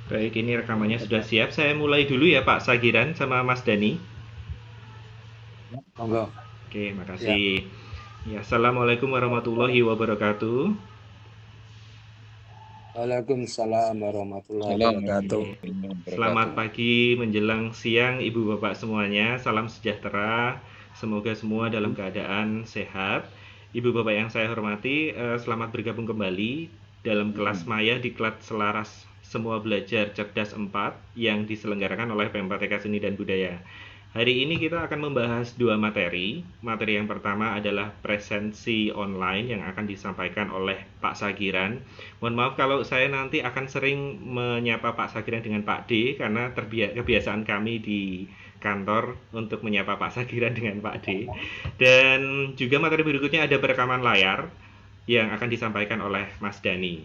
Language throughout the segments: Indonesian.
Baik, ini rekamannya sudah siap. Saya mulai dulu ya Pak Sagiran sama Mas Dani. Monggo. Oke, Ya. makasih. Ya, Assalamualaikum warahmatullahi wabarakatuh. Waalaikumsalam warahmatullahi wabarakatuh. Oke. Selamat pagi menjelang siang Ibu Bapak semuanya. Salam sejahtera. Semoga semua dalam keadaan sehat. Ibu Bapak yang saya hormati, selamat bergabung kembali dalam kelas maya di kelas Selaras Semua Belajar Cerdas 4 yang diselenggarakan oleh Pemprov Seni dan Budaya. Hari ini kita akan membahas dua materi. Materi yang pertama adalah presensi online yang akan disampaikan oleh Pak Sagiran. Mohon maaf kalau saya nanti akan sering menyapa Pak Sagiran dengan Pak D karena kebiasaan kami di kantor untuk menyapa Pak Sagiran dengan Pak D. Dan juga materi berikutnya ada perekaman layar yang akan disampaikan oleh Mas Dani.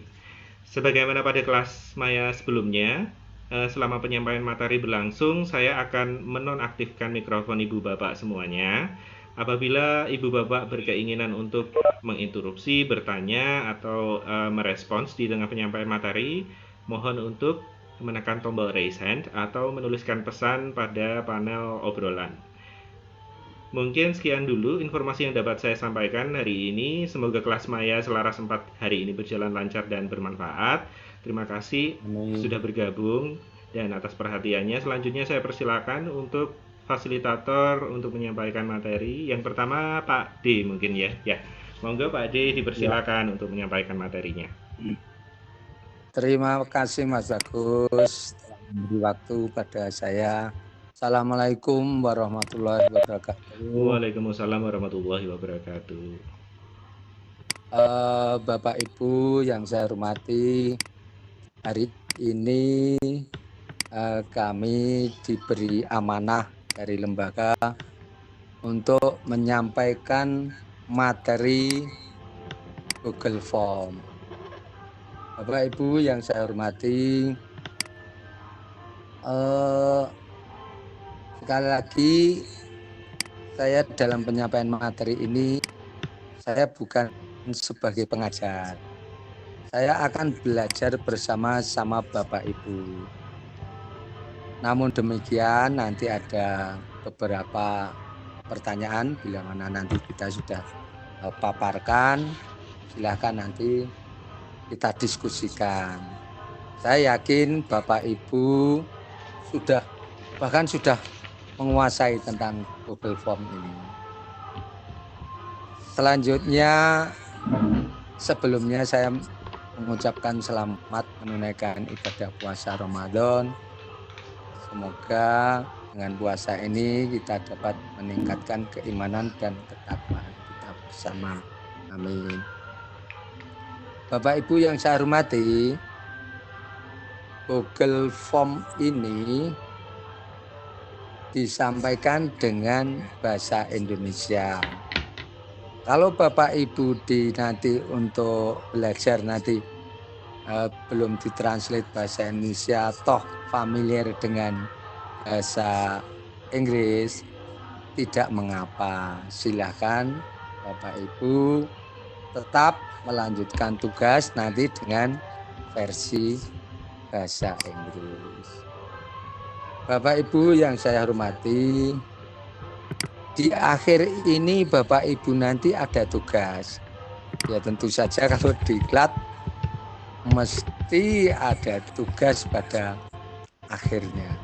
Sebagaimana pada kelas maya sebelumnya, selama penyampaian materi berlangsung, saya akan menonaktifkan mikrofon Ibu Bapak semuanya. Apabila Ibu Bapak berkeinginan untuk menginterupsi, bertanya, atau merespons di tengah penyampaian materi, mohon untuk menekan tombol raise hand atau menuliskan pesan pada panel obrolan. Mungkin sekian dulu informasi yang dapat saya sampaikan hari ini. Semoga kelas maya Selaras 4 hari ini berjalan lancar dan bermanfaat. Terima kasih sudah bergabung dan atas perhatiannya. Selanjutnya saya persilakan untuk fasilitator untuk menyampaikan materi. Yang pertama Pak D mungkin ya. Ya, monggo Pak D Ya. dipersilakan untuk menyampaikan materinya. Terima kasih Mas Agus telah memberi waktu pada saya. Assalamualaikum warahmatullahi wabarakatuh. Waalaikumsalam warahmatullahi wabarakatuh. Bapak Ibu yang saya hormati, hari ini kami diberi amanah dari lembaga untuk menyampaikan materi Google Form. Bapak Ibu yang saya hormati, sekali lagi saya dalam penyampaian materi ini saya bukan sebagai pengajar. Saya akan belajar bersama-sama Bapak Ibu. Namun demikian nanti ada beberapa pertanyaan bila mana nanti kita sudah paparkan, silakan nanti kita diskusikan. Saya yakin Bapak Ibu bahkan sudah menguasai tentang Google Form ini. Selanjutnya, sebelumnya saya mengucapkan selamat menunaikan ibadah puasa Ramadan. Semoga dengan puasa ini kita dapat meningkatkan keimanan dan ketakwaan kita bersama. Amin. Bapak Ibu yang saya hormati, Google Form ini disampaikan dengan bahasa Indonesia. Kalau Bapak Ibu nanti untuk belajar nanti belum ditranslate bahasa Indonesia, toh familiar dengan bahasa Inggris, tidak mengapa. Silakan Bapak Ibu tetap melanjutkan tugas nanti dengan versi bahasa Inggris. Bapak Ibu yang saya hormati, di akhir ini Bapak Ibu nanti ada tugas. Ya tentu saja kalau diklat mesti ada tugas pada akhirnya.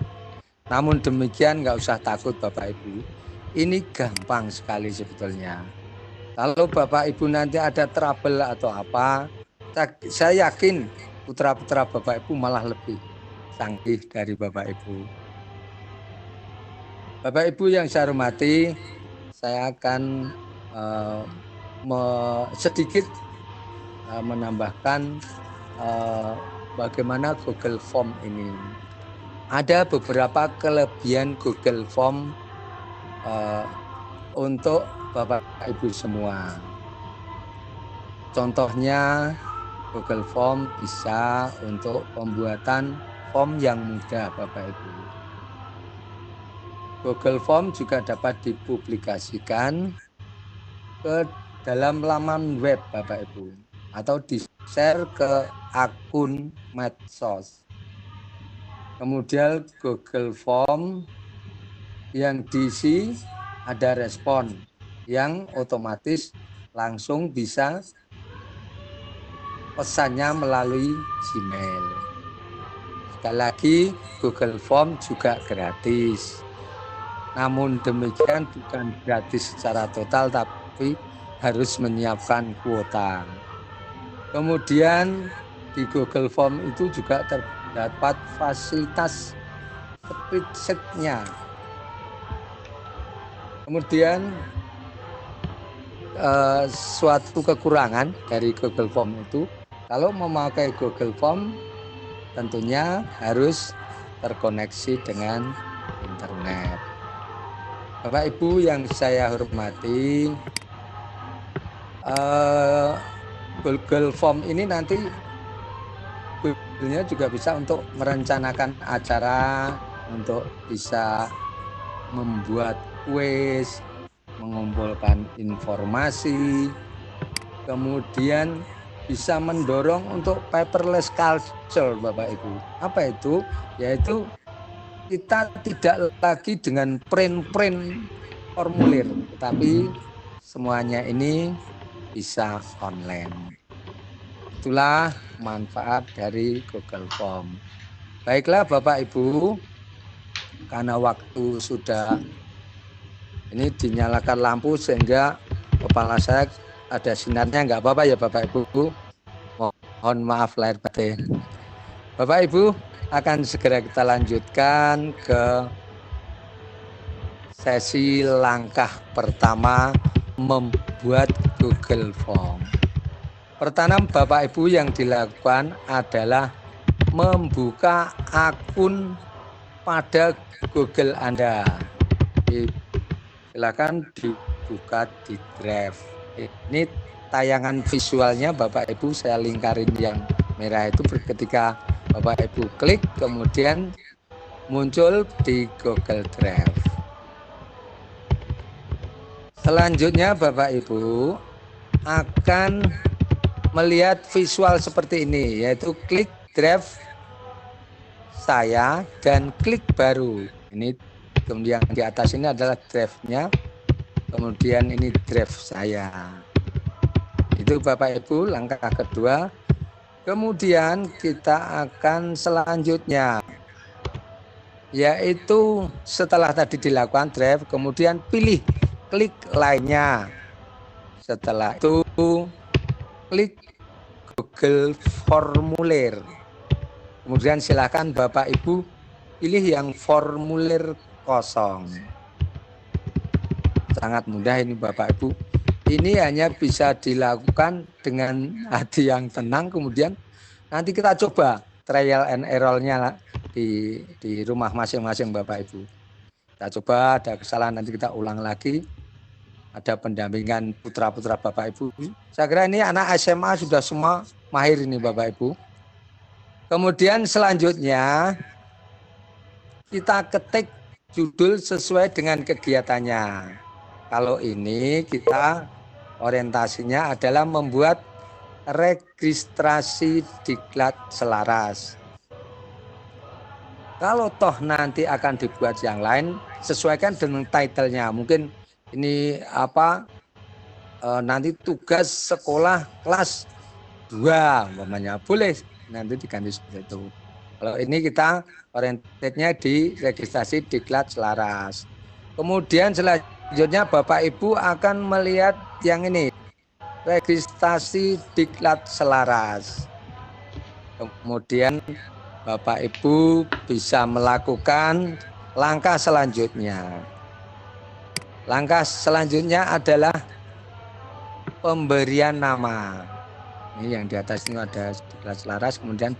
Namun demikian nggak usah takut Bapak Ibu. Ini gampang sekali sebetulnya. Kalau Bapak Ibu nanti ada trouble atau apa, saya yakin putra-putra Bapak Ibu malah lebih canggih dari Bapak Ibu. Bapak Ibu yang saya hormati, saya akan sedikit menambahkan bagaimana Google Form ini. Ada beberapa kelebihan Google Form untuk Bapak Ibu semua. Contohnya Google Form bisa untuk pembuatan form yang mudah Bapak Ibu. Google Form juga dapat dipublikasikan ke dalam laman web Bapak Ibu. atau di-share ke akun medsos. Kemudian Google Form yang diisi ada respon yang otomatis langsung bisa pesannya melalui Gmail. Sekali lagi, Google Form juga gratis. Namun demikian bukan gratis secara total, tapi harus menyiapkan kuota. Kemudian di Google Form itu juga terdapat fasilitas spreadsheet-nya. Kemudian suatu kekurangan dari Google Form itu, kalau memakai Google Form tentunya harus terkoneksi dengan internet. Bapak Ibu yang saya hormati, Google Form ini nanti Google-nya juga bisa untuk merencanakan acara, untuk bisa membuat kuis, mengumpulkan informasi, kemudian bisa mendorong untuk paperless culture, Bapak Ibu. Apa itu? Yaitu kita tidak lagi dengan print formulir, tetapi semuanya ini bisa online. Itulah manfaat dari Google Form. Baiklah Bapak Ibu, karena waktu sudah ini dinyalakan lampu sehingga kepala saya ada sinarnya, enggak apa-apa ya Bapak Ibu. Mohon maaf lahir batin. Bapak Ibu, akan segera kita lanjutkan ke sesi langkah pertama membuat Google Form. Pertama Bapak Ibu yang dilakukan adalah membuka akun pada Google Anda. Silakan dibuka di Drive. Ini tayangan visualnya Bapak Ibu, saya lingkarin yang merah itu ketika Bapak Ibu klik kemudian muncul di Google Drive. Selanjutnya Bapak Ibu akan melihat visual seperti ini, yaitu klik Drive saya dan klik baru. Ini kemudian di atas ini adalah drive-nya, kemudian ini drive saya. Itu Bapak Ibu langkah kedua. Kemudian kita akan selanjutnya, yaitu setelah tadi dilakukan drive, kemudian pilih klik lainnya. Setelah itu klik Google Formulir. Kemudian silakan Bapak Ibu pilih yang formulir kosong. Sangat mudah ini Bapak Ibu. Ini hanya bisa dilakukan dengan hati yang tenang. Kemudian nanti kita coba trial and error-nya di rumah masing-masing Bapak Ibu. Kita coba, ada kesalahan nanti kita ulang lagi. Ada pendampingan putra-putra Bapak Ibu. Saya kira ini anak SMA sudah semua mahir ini Bapak Ibu. Kemudian selanjutnya kita ketik judul sesuai dengan kegiatannya. Kalau ini kita orientasinya adalah membuat registrasi diklat selaras. Kalau toh nanti akan dibuat yang lain, sesuaikan dengan title-nya. Mungkin ini apa? Nanti tugas sekolah kelas 2 umpamanya, boleh nanti diganti seperti itu. Kalau ini kita orientednya di registrasi diklat selaras. Kemudian selanjutnya Bapak Ibu akan melihat yang ini, registrasi diklat selaras. Kemudian Bapak Ibu bisa melakukan langkah selanjutnya. Langkah selanjutnya adalah pemberian nama. Ini yang di atas ini ada diklat selaras, kemudian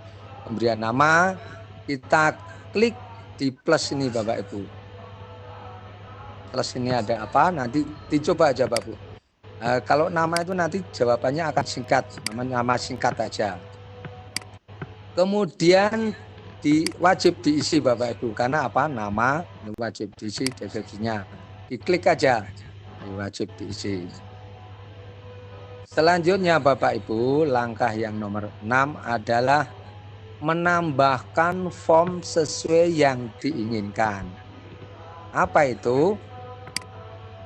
pemberian nama, kita klik di plus ini Bapak Ibu. Plus ini ada apa? Nanti dicoba aja Bapak Ibu. Kalau nama itu nanti jawabannya akan singkat, nama singkat aja. Kemudian wajib diisi Bapak Ibu, karena apa? Nama wajib diisi, deskripsinya. Diklik aja, wajib diisi. Selanjutnya Bapak Ibu, langkah yang nomor 6 adalah menambahkan form sesuai yang diinginkan. Apa itu?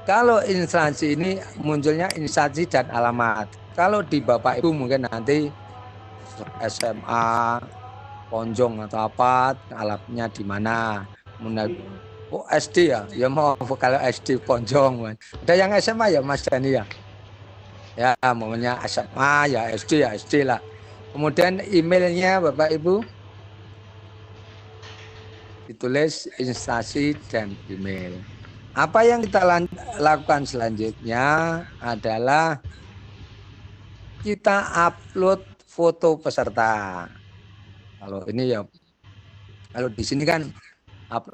Kalau instansi ini munculnya instansi dan alamat. Kalau di Bapak Ibu mungkin nanti SMA, Ponjong atau apa, alamatnya di mana. Oh SD ya, ya mau kalau SD Ponjong. Ada yang SMA ya Mas Dani ya? Ya maunya SMA ya SD lah. Kemudian emailnya Bapak Ibu ditulis instansi dan email. Apa yang kita lakukan selanjutnya adalah kita upload foto peserta. Kalau ini ya, kalau di sini kan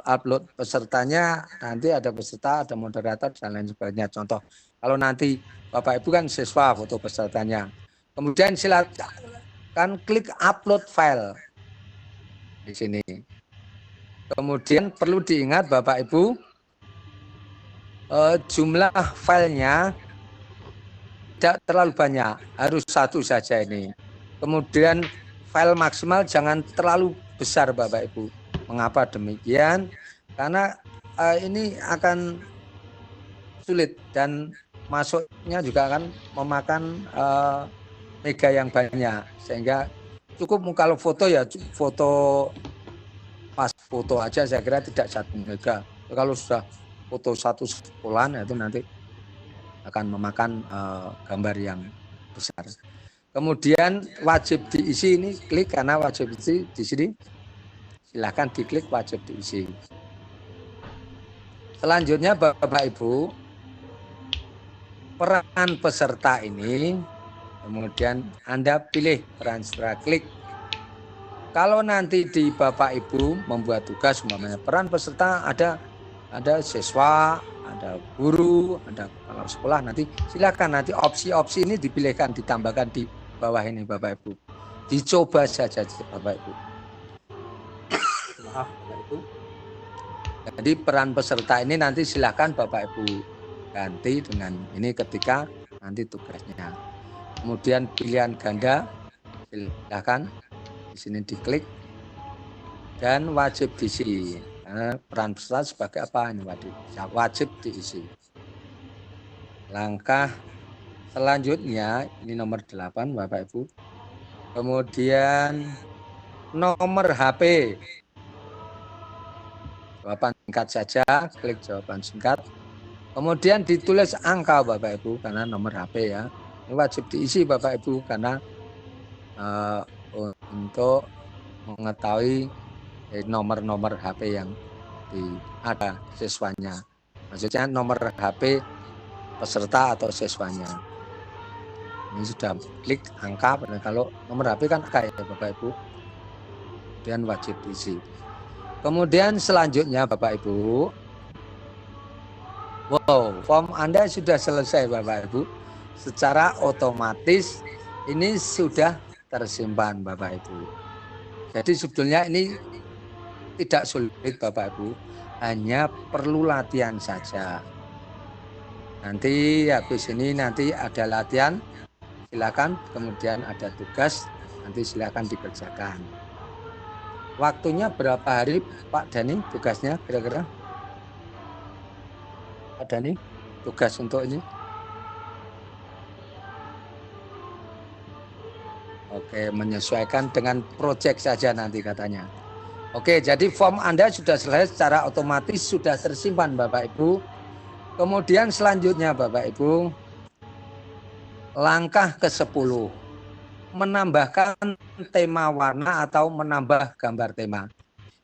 upload pesertanya, nanti ada peserta, ada moderator dan lain sebagainya. Contoh, kalau nanti Bapak Ibu kan siswa foto pesertanya. Kemudian silakan klik upload file di sini. Kemudian perlu diingat Bapak Ibu, jumlah filenya tidak terlalu banyak, harus satu saja ini. Kemudian file maksimal jangan terlalu besar Bapak Ibu. Mengapa demikian? Karena ini akan sulit dan masuknya juga akan memakan mega yang banyak, sehingga cukup kalau foto ya foto pas foto aja saya kira tidak 1 mega. Kalau sudah foto 1 sekolah itu nanti akan memakan gambar yang besar. Kemudian wajib diisi ini klik, karena wajib diisi di sini silahkan diklik wajib diisi. Selanjutnya Bapak Ibu, peran peserta ini kemudian Anda pilih peran setelah klik. Kalau nanti di Bapak Ibu membuat tugas umpamanya peran peserta ada siswa, ada guru, ada kepala sekolah, nanti silakan nanti opsi-opsi ini dipilihkan, ditambahkan di bawah ini Bapak Ibu. Dicoba saja Bapak Ibu. Maaf Bapak Ibu. Jadi peran peserta ini nanti silakan Bapak Ibu ganti dengan ini ketika nanti tugasnya. Kemudian pilihan ganda silakan di sini diklik dan wajib diisi. Peran peserta sebagai apa ini wajib diisi. Langkah selanjutnya ini nomor 8 Bapak Ibu. Kemudian nomor HP. Jawaban singkat saja, klik jawaban singkat. Kemudian ditulis angka Bapak Ibu karena nomor HP ya. Ini wajib diisi Bapak Ibu karena untuk mengetahui nomor-nomor HP yang ada siswanya. Maksudnya nomor HP peserta atau siswanya. Ini sudah klik angka, kalau nomor HP kan angka ya Bapak Ibu. Kemudian wajib diisi. Kemudian selanjutnya Bapak Ibu, form Anda sudah selesai Bapak Ibu. Secara otomatis ini sudah tersimpan Bapak Ibu. Jadi sebetulnya ini tidak sulit Bapak Ibu, hanya perlu latihan saja. Nanti habis ini nanti ada latihan, silakan, kemudian ada tugas, nanti silakan dikerjakan. Waktunya berapa hari Pak Dani tugasnya kira-kira? Pak Dani, tugas untuk ini? Oke, menyesuaikan dengan proyek saja nanti katanya. Oke, jadi form Anda sudah selesai, secara otomatis sudah tersimpan Bapak Ibu. Kemudian selanjutnya Bapak Ibu, langkah ke-10, menambahkan tema warna atau menambah gambar tema.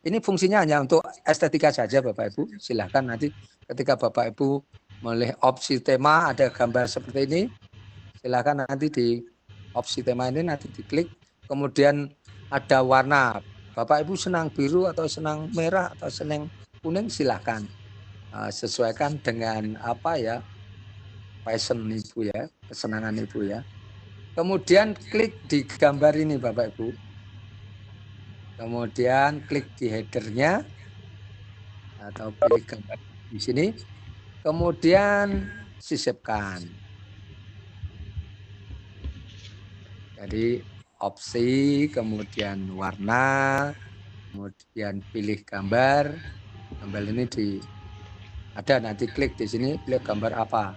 Ini fungsinya hanya untuk estetika saja Bapak Ibu. Silahkan nanti ketika Bapak Ibu memilih opsi tema ada gambar seperti ini, silahkan nanti di opsi tema ini nanti diklik. Kemudian ada warna. Bapak Ibu senang biru atau senang merah atau senang kuning, silahkan. Sesuaikan dengan apa ya, passion Ibu ya, kesenangan Ibu ya. Kemudian klik di gambar ini Bapak Ibu. Kemudian klik di headernya atau pilih gambar di sini. Kemudian sisipkan. Jadi opsi, kemudian warna, kemudian pilih gambar. Gambar ini ada nanti klik di sini, pilih gambar apa.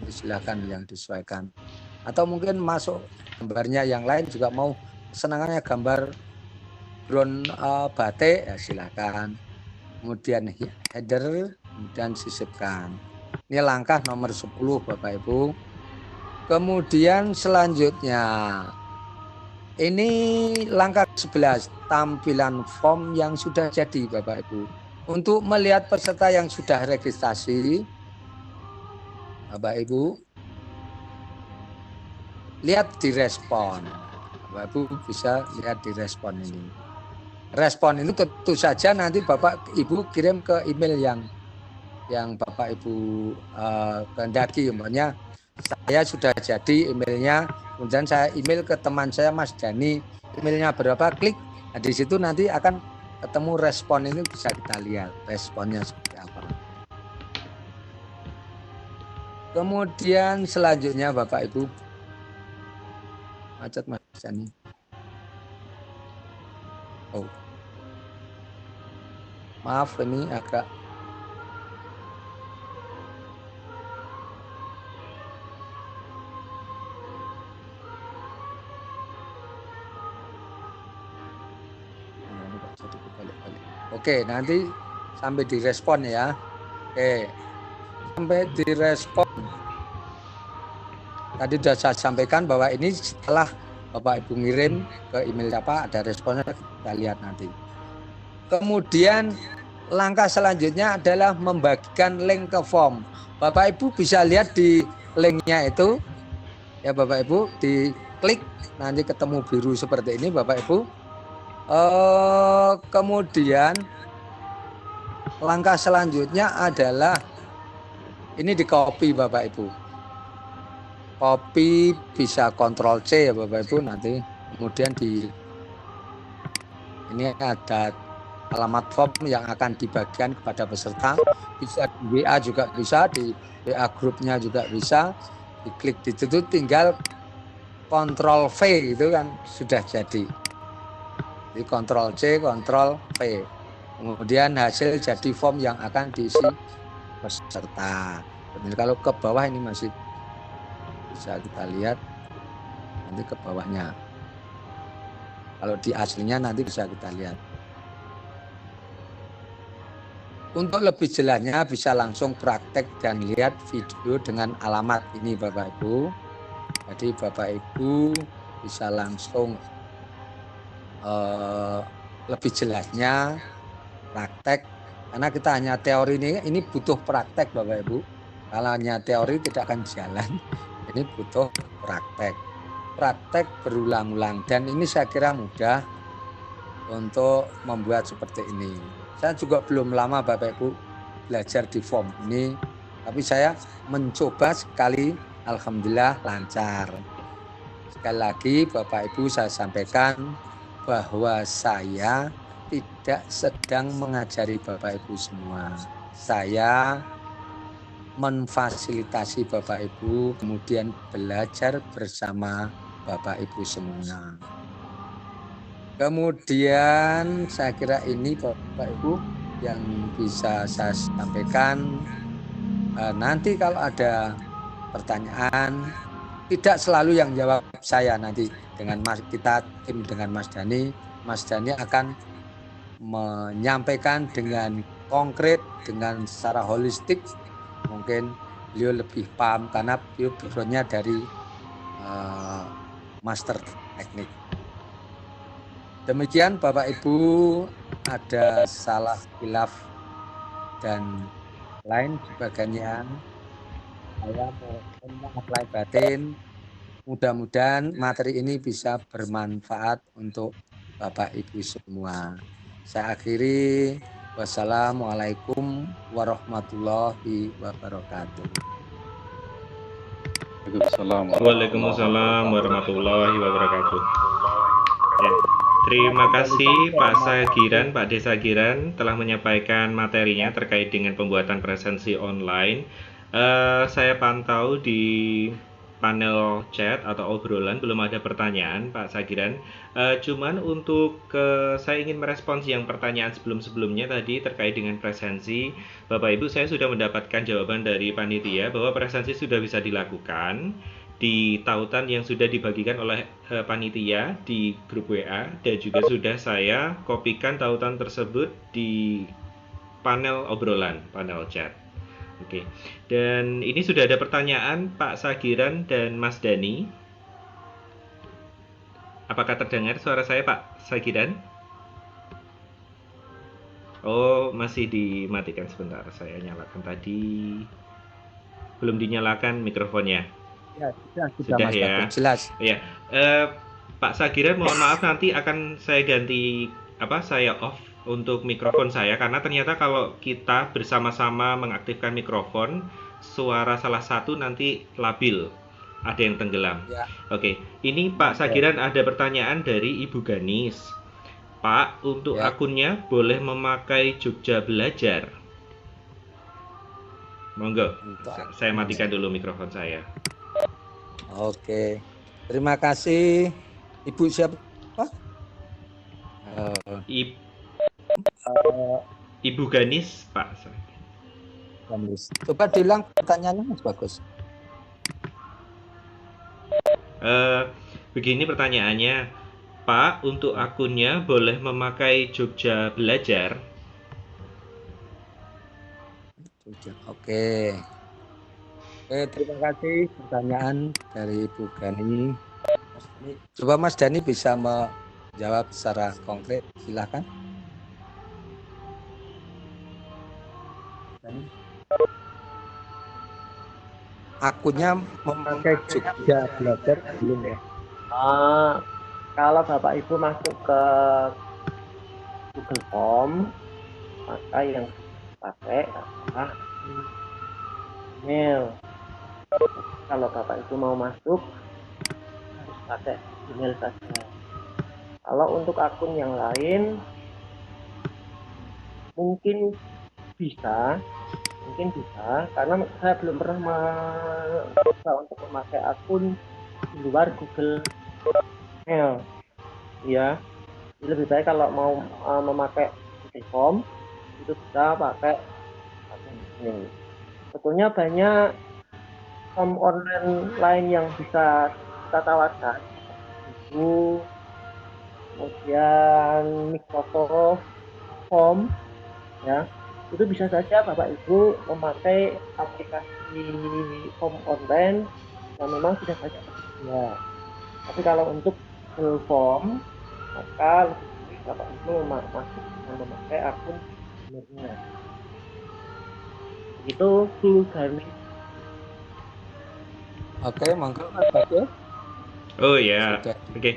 Silakan yang disesuaikan. Atau mungkin masuk gambarnya yang lain juga mau kesenangannya gambar ground batik, ya silakan. Kemudian header, kemudian sisipkan. Ini langkah nomor 10 Bapak Ibu. Kemudian selanjutnya, ini langkah 11, tampilan form yang sudah jadi Bapak Ibu. Untuk melihat peserta yang sudah registrasi, Bapak Ibu, lihat di respon. Bapak Ibu bisa lihat di respon ini. Respon ini tentu saja nanti Bapak Ibu kirim ke email yang Bapak Ibu kehendaki. Umpamanya saya sudah jadi emailnya, kemudian saya email ke teman saya Mas Dani, emailnya berapa, klik. Nah, di situ nanti akan ketemu respon ini, bisa kita lihat responnya seperti apa. Kemudian selanjutnya Bapak Ibu, macet Mas Dani. Oh, maaf ini agak Oke, nanti sampai direspon ya. Oke, sampai direspon. Tadi sudah saya sampaikan bahwa ini setelah Bapak Ibu ngirim ke email apa, ada responnya, kita lihat nanti. Kemudian langkah selanjutnya adalah membagikan link ke form. Bapak Ibu bisa lihat di linknya itu, ya Bapak Ibu, diklik nanti ketemu biru seperti ini Bapak Ibu. Kemudian langkah selanjutnya adalah ini di copy Bapak Ibu. Copy bisa Ctrl C ya Bapak Ibu nanti. Kemudian ini ada alamat form yang akan dibagikan kepada peserta. Bisa di WA juga bisa, di WA grupnya juga bisa. Diklik di situ, tinggal Ctrl V itu kan sudah jadi. Di Ctrl C, Ctrl V. Kemudian hasil jadi form yang akan diisi peserta. Jadi kalau ke bawah ini masih bisa kita lihat nanti ke bawahnya. Kalau di aslinya nanti bisa kita lihat. Untuk lebih jelasnya bisa langsung praktek dan lihat video dengan alamat ini Bapak Ibu. Jadi Bapak Ibu bisa langsung lebih jelasnya praktek, karena kita hanya teori ini butuh praktek Bapak Ibu. Kalau hanya teori tidak akan jalan. Ini butuh praktek berulang-ulang, dan ini saya kira mudah untuk membuat seperti ini. Saya juga belum lama Bapak Ibu belajar di form ini, tapi saya mencoba sekali, alhamdulillah lancar. Sekali lagi Bapak Ibu saya sampaikan bahwa saya tidak sedang mengajari Bapak Ibu semua. Saya memfasilitasi Bapak Ibu, kemudian belajar bersama Bapak Ibu semua. Kemudian saya kira ini Bapak Ibu yang bisa saya sampaikan. Nanti kalau ada pertanyaan, tidak selalu yang jawab saya nanti dengan kita tim dengan Mas Dani. Mas Dani akan menyampaikan dengan konkret, dengan secara holistik. Mungkin beliau lebih paham karena beliau backgroundnya dari master teknik. Demikian Bapak Ibu, ada salah khilaf dan lain sebagainya. Saya mohon maaf lahir batin. Mudah-mudahan materi ini bisa bermanfaat untuk Bapak Ibu semua. Saya akhiri. Wassalamualaikum warahmatullahi wabarakatuh. Waalaikumsalam warahmatullahi wabarakatuh. Ya, terima kasih Pak Sagiran, Pak Desa Giran telah menyampaikan materinya terkait dengan pembuatan presensi online. Saya pantau di panel chat atau obrolan belum ada pertanyaan Pak Sagiran. Cuman untuk saya ingin merespons yang pertanyaan sebelum-sebelumnya tadi terkait dengan presensi. Bapak Ibu, saya sudah mendapatkan jawaban dari panitia bahwa presensi sudah bisa dilakukan di tautan yang sudah dibagikan oleh panitia di grup WA, dan juga sudah saya kopikan tautan tersebut di panel obrolan, panel chat. Oke. Dan ini sudah ada pertanyaan Pak Sagiran dan Mas Dani. Apakah terdengar suara saya Pak Sagiran? Oh, masih dimatikan sebentar. Saya nyalakan tadi. Belum dinyalakan mikrofonnya. Ya, sudah Sudah Mas ya. Bagong, jelas. Ya. Pak Sagiran, mohon maaf nanti akan saya ganti saya off untuk mikrofon saya, karena ternyata kalau kita bersama-sama mengaktifkan mikrofon, suara salah satu nanti labil, ada yang tenggelam. Ya. Oke, ini Pak Sagiran ada pertanyaan dari Ibu Ganis. Pak, untuk akunnya boleh memakai Jogja Belajar? Monggo, saya matikan dulu mikrofon saya. Oke, terima kasih. Ibu siapa? Ibu Ganis, Pak. Ganis. Coba diulang pertanyaannya, Mas Bagus. Begini pertanyaannya, Pak, untuk akunnya boleh memakai Jogja Belajar? Oke. Terima kasih pertanyaan dari Ibu Gani. Coba Mas Dani bisa menjawab secara konkret, silakan. Akunnya memakai Jogja Belajar belum ya? Kalau Bapak Ibu masuk ke Google Form, maka yang pakai adalah email. Kalau Bapak Ibu mau masuk, harus pakai email saja. Kalau untuk akun yang lain, mungkin bisa, karena saya belum pernah mencoba untuk memakai akun di luar Google Mail. Ya, lebih baik kalau mau memakai Google Form itu bisa pakai akun ini. Sebetulnya banyak form online lain yang bisa kita tawarkan, itu kemudian Microsoft Form, ya, itu bisa saja Bapak Ibu memakai aplikasi form online yang memang sudah banyak tersedia. Tapi kalau untuk Google Form, maka lebih baik Bapak Ibu masuk dengan memakai akun sebenarnya. Itu full Gani. Oke, monggo Mas Bagus. Oh ya, oke.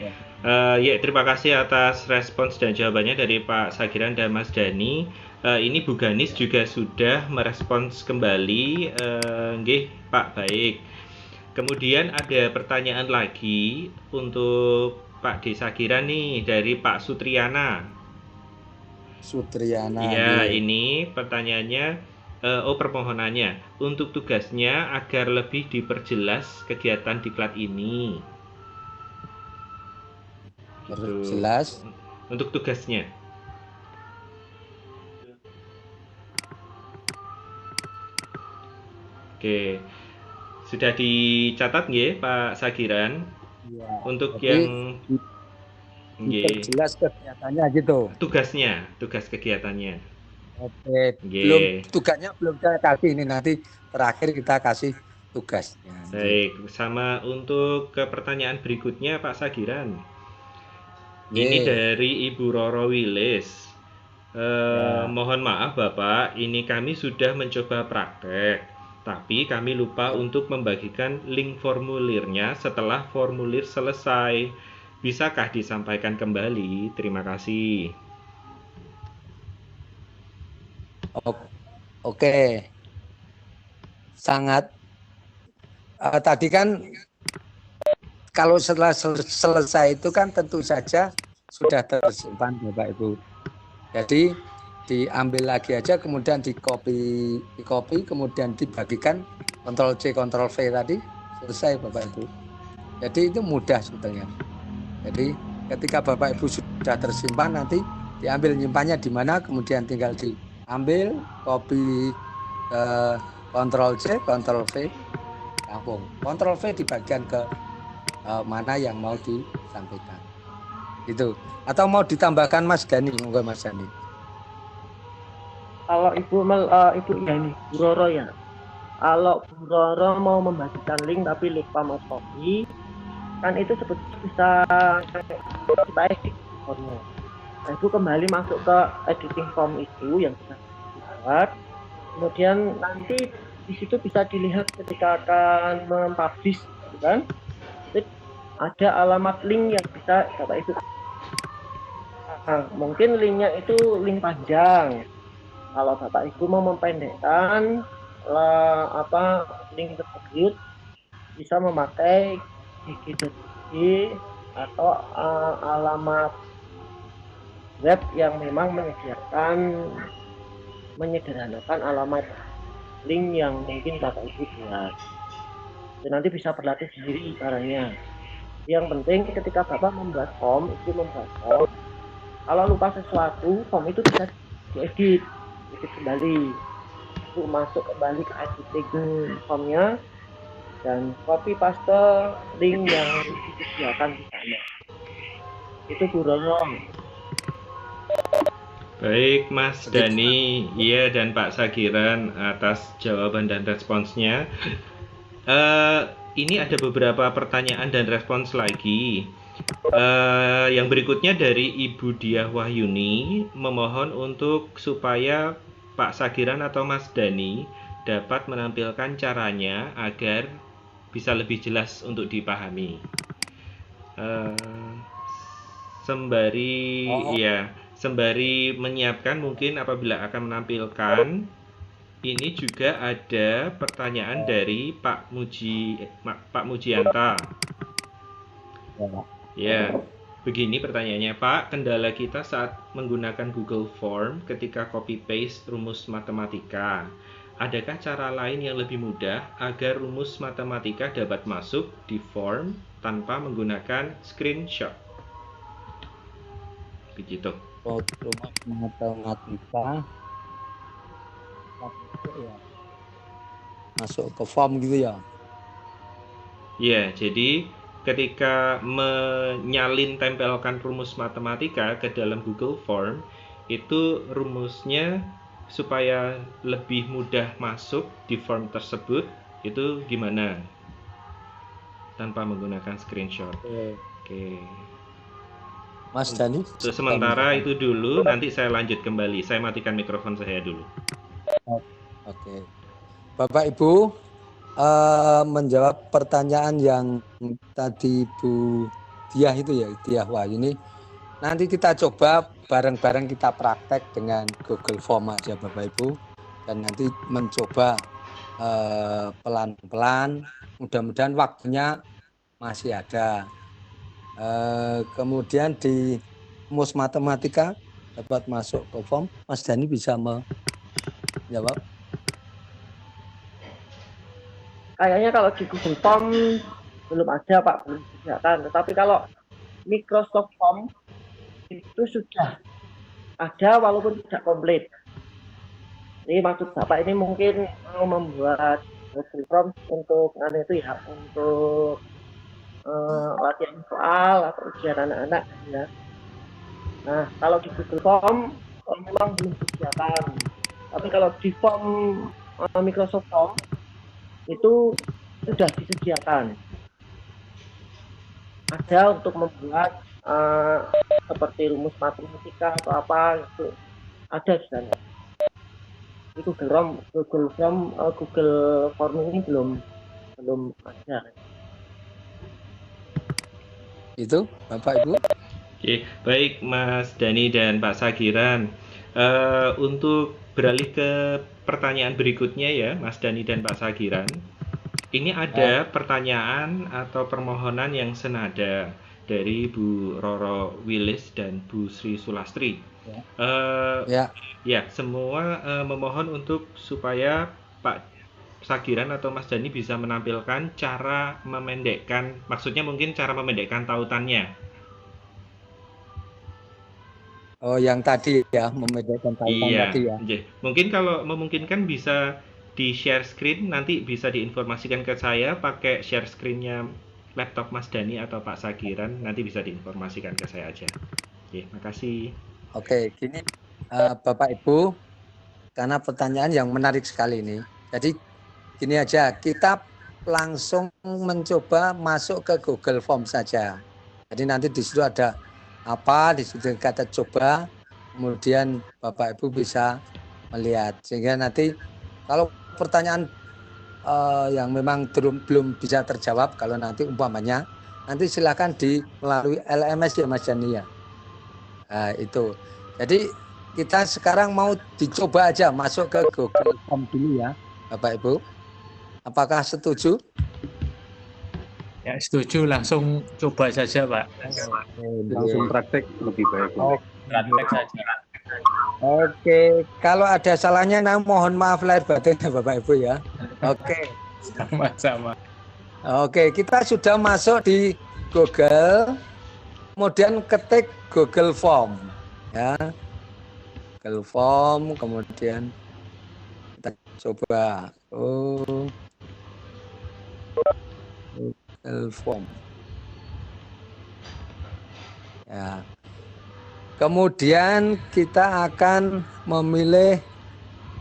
Ya, terima kasih atas respons dan jawabannya dari Pak Sagiran dan Mas Dani. Ini Bu Ganis juga sudah merespons kembali. Nggih, Pak, baik. Kemudian ada pertanyaan lagi untuk Pak D. Sagiran nih dari Pak Sutriana. Iya, ini pertanyaannya, permohonannya untuk tugasnya agar lebih diperjelas kegiatan diklat ini. Jelas untuk tugasnya. Oke, sudah dicatat nggih Pak Sagiran? Ya, untuk yang jelas kegiatannya gitu. Tugas kegiatannya. Oke, tugasnya belum saya kasih, ini nanti terakhir kita kasih tugasnya. Baik, sama untuk ke pertanyaan berikutnya Pak Sagiran. Ini dari Ibu Roro Wilis. Mohon maaf Bapak, ini kami sudah mencoba praktek, tapi kami lupa untuk membagikan link formulirnya setelah formulir selesai. Bisakah disampaikan kembali? Terima kasih. Oke. Sangat tadi kan kalau setelah selesai itu kan tentu saja sudah tersimpan Bapak Ibu. Jadi diambil lagi aja, kemudian di copy kemudian dibagikan, Ctrl C Ctrl V tadi selesai Bapak Ibu. Jadi itu mudah sebetulnya. Jadi ketika Bapak Ibu sudah tersimpan, nanti diambil nyimpannya di mana, kemudian tinggal diambil, copy ke Ctrl C, Ctrl V, tampung. Ctrl V di bagian ke mana yang mau disampaikan. Itu. Atau mau ditambahkan Mas Gani, monggo Mas Gani. Kalau Ibu ya ini Bu Roro ya. Kalau Bu Roro mau membagikan link tapi lupa mau copy, kan itu sebetulnya bisa kita edit formnya. Nah, Ibu kembali masuk ke editing form itu yang sudah dibuat. Kemudian nanti di situ bisa dilihat ketika akan mempublish, kan? Ada alamat link yang bisa Bapak Ibu. Nah, mungkin linknya itu link panjang. Kalau Bapak Ibu mau mempendekkan link tersebut, bisa memakai gg.id atau alamat web yang memang menyederhanakan alamat link yang mungkin Bapak Ibu buat. Dan nanti bisa berlatih sendiri caranya. Yang penting ketika Bapak membuat form, kalau lupa sesuatu, form itu bisa diedit kembali. Itu masuk kembali ke editing formnya dan copy paste link yang disediakan di sana. Itu Bu Roro. Baik Mas Dani, iya dan Pak Sagiran atas jawaban dan responsnya. Ini ada beberapa pertanyaan dan respons lagi. Yang berikutnya dari Ibu Diah Wahyuni memohon untuk supaya Pak Sagiran atau Mas Dani dapat menampilkan caranya agar bisa lebih jelas untuk dipahami. Sembari menyiapkan mungkin apabila akan menampilkan, ini juga ada pertanyaan dari Pak Mujianta. Ya, begini pertanyaannya Pak, kendala kita saat menggunakan Google Form ketika copy paste rumus matematika. Adakah cara lain yang lebih mudah agar rumus matematika dapat masuk di form tanpa menggunakan screenshot? Begitu. Rumus matematika masuk ke form gitu ya? Ya, jadi ketika menyalin tempelkan rumus matematika ke dalam Google Form, itu rumusnya supaya lebih mudah masuk di form tersebut, itu gimana? Tanpa menggunakan screenshot. Oke. Mas Dani. Sementara itu dulu, nanti saya lanjut kembali. Saya matikan mikrofon saya dulu. Oke. Bapak Ibu, menjawab pertanyaan yang tadi Bu Diah itu ya, Diah Wahyuni. Nanti kita coba bareng-bareng kita praktek dengan Google Form aja Bapak Ibu. Dan nanti mencoba pelan-pelan, mudah-mudahan waktunya masih ada. Kemudian di rumus matematika dapat masuk ke form. Mas Dani bisa menjawab? Kayaknya kalau di Google Form belum ada Pak, belum disediakan. Tetapi kalau Microsoft Form itu sudah ada walaupun tidak komplit. Jadi maksud Bapak ini mungkin mau membuat Google Form untuk untuk latihan soal atau ujian anak-anak ya. Nah, kalau di Google Form memang belum disediakan. Tapi kalau di form Microsoft Form itu sudah disediakan. Ada untuk membuat seperti rumus matematika atau apa itu ada di sana. Di Google Form ini belum ada. Itu Bapak Ibu. Oke, baik Mas Dani dan Pak Sagiran. Untuk beralih ke pertanyaan berikutnya ya, Mas Dani dan Pak Sagiran. Ini ada pertanyaan atau permohonan yang senada dari Bu Roro Willis dan Bu Sri Sulastri. Ya, semua memohon untuk supaya Pak Sagiran atau Mas Dani bisa menampilkan cara memendekkan, maksudnya mungkin cara memendekkan tautannya. Oh, yang tadi ya, membedakan tautan Iya, tadi ya. mungkin kalau memungkinkan bisa di share screen, nanti bisa diinformasikan ke saya pakai share screen-nya laptop Mas Dani atau Pak Sagiran, nanti bisa diinformasikan ke saya aja. Oke, makasih. Oke, gini Bapak Ibu, karena pertanyaan yang menarik sekali ini. Jadi gini aja, kita langsung mencoba masuk ke Google Form saja. Jadi nanti di situ ada apa, di situ kata coba, kemudian Bapak Ibu bisa melihat. Sehingga nanti kalau pertanyaan yang memang belum bisa terjawab, kalau nanti umpamanya, nanti silakan melalui LMS ya Mas Jani ya. Nah, itu. Jadi kita sekarang mau dicoba aja masuk ke Google Form dulu ya, Bapak Ibu. Apakah setuju? Ya, setuju, langsung coba saja, Pak. Langsung praktek lebih baik. Praktek saja. Oke, kalau ada salahnya mohon maaf lahir batin ya Bapak Ibu ya. Oke. Sama-sama. Oke, kita sudah masuk di Google, kemudian ketik Google Form ya. Google Form, kemudian kita coba. Oh. Google Form. Ya. Kemudian kita akan memilih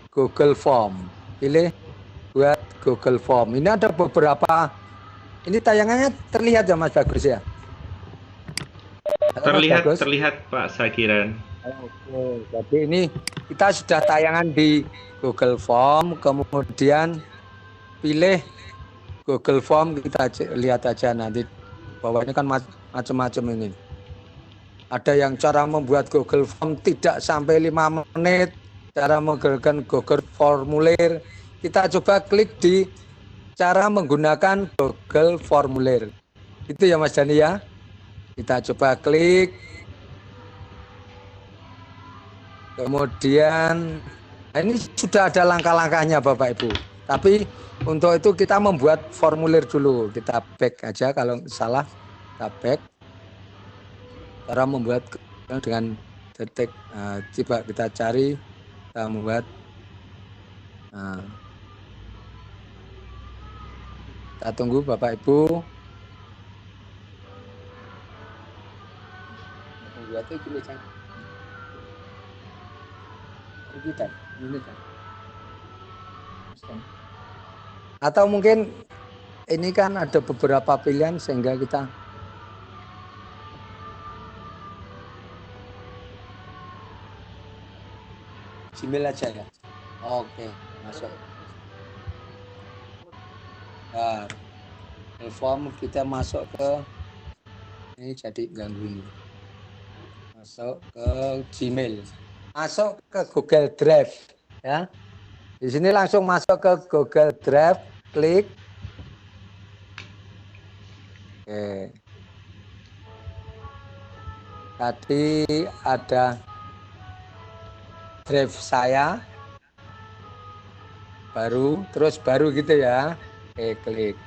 Google Form. Pilih buat Google Form. Ini ada beberapa. Ini tayangannya terlihat ya Mas Bagus ya? Halo, Terlihat, Mas Bagus? terlihat Pak Sagiran. Oke, jadi ini kita sudah tayangan di Google Form, kemudian pilih Google Form, kita lihat aja nanti bahwa ini kan macam-macam ini. Ada yang cara membuat Google Form tidak sampai 5 menit, cara menggunakan Google Formulir. Kita coba klik di cara menggunakan Google Formulir. Itu ya Mas Dani ya. Kita coba klik. Kemudian ini sudah ada langkah-langkahnya Bapak Ibu. Tapi untuk itu kita membuat formulir dulu. Kita back aja kalau salah, kita back. Cara membuat dengan detik. Coba kita cari, kita membuat. Kita tunggu Bapak Ibu. Membuatnya gini kan. Ini kan. Atau mungkin ini kan ada beberapa pilihan sehingga kita Gmail aja ya. Oke, masuk. Nah, form kita masuk ke ini jadi ganggu ini. Masuk ke Gmail. Masuk ke Google Drive ya. Di sini langsung masuk ke Google Drive, klik. Oke. Tadi ada drive saya. Terus baru gitu ya. Oke, klik.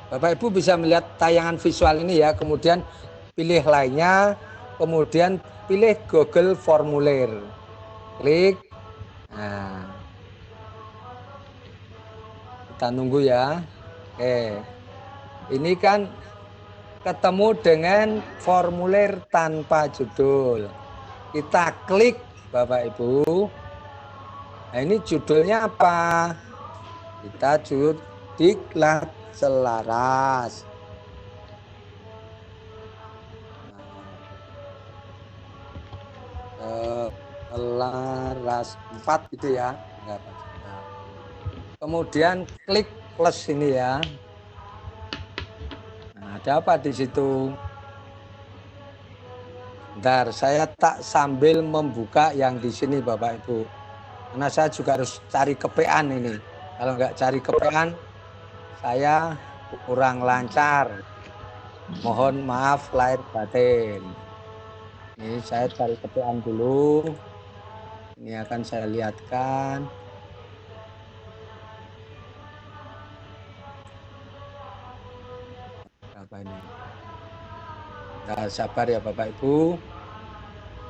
Bapak Ibu bisa melihat tayangan visual ini ya, kemudian pilih lainnya, kemudian pilih Google Formulir. Klik. Nah. Kita nunggu ya. Oke. Ini kan ketemu dengan formulir tanpa judul. Kita klik Bapak Ibu. Nah, ini judulnya apa? Kita diklat selaras. Selaras 4 gitu ya. Kemudian klik plus ini ya. Nah, ada apa di situ? Bentar, saya tak sambil membuka yang di sini Bapak Ibu. Karena saya juga harus cari kepean ini. Kalau nggak cari kepean, saya kurang lancar. Mohon maaf lahir batin. Ini saya cari kepean dulu. Ini akan saya lihatkan. Apa ini? Ya, sabar ya Bapak Ibu.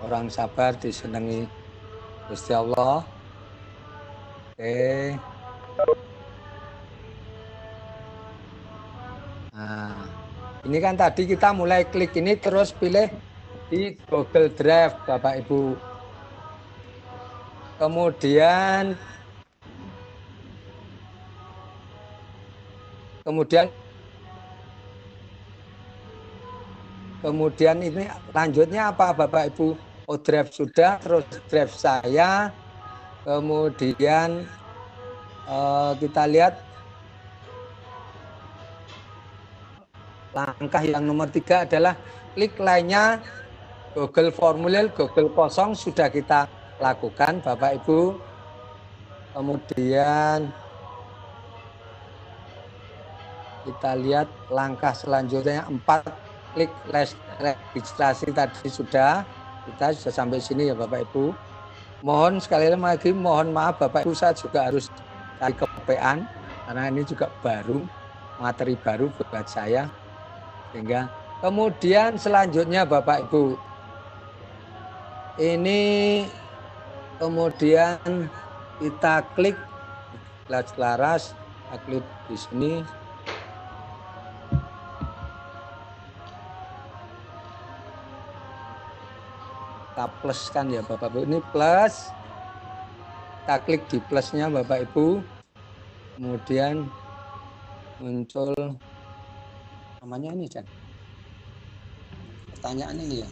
Orang sabar disenangi Gusti Allah. Oke. Nah, ini kan tadi kita mulai klik ini terus pilih di Google Drive Bapak Ibu. Kemudian ini lanjutnya apa Bapak Ibu? Oh, drive sudah, terus drive saya. Kemudian kita lihat langkah yang nomor 3 adalah klik lainnya. Google formulir, Google kosong sudah kita lakukan Bapak Ibu. Kemudian kita lihat langkah selanjutnya 4, klik registrasi tadi sudah. Kita sudah sampai sini ya Bapak Ibu. Mohon sekali lagi mohon maaf Bapak Ibu, saya juga harus cari kepean karena ini juga baru, materi baru buat saya. Sehingga kemudian selanjutnya Bapak Ibu, ini kemudian kita klik laras, kita klik di sini. Kita plus kan ya Bapak Ibu, ini plus, kita klik di plusnya Bapak Ibu, kemudian muncul namanya ini kan, pertanyaan ini ya,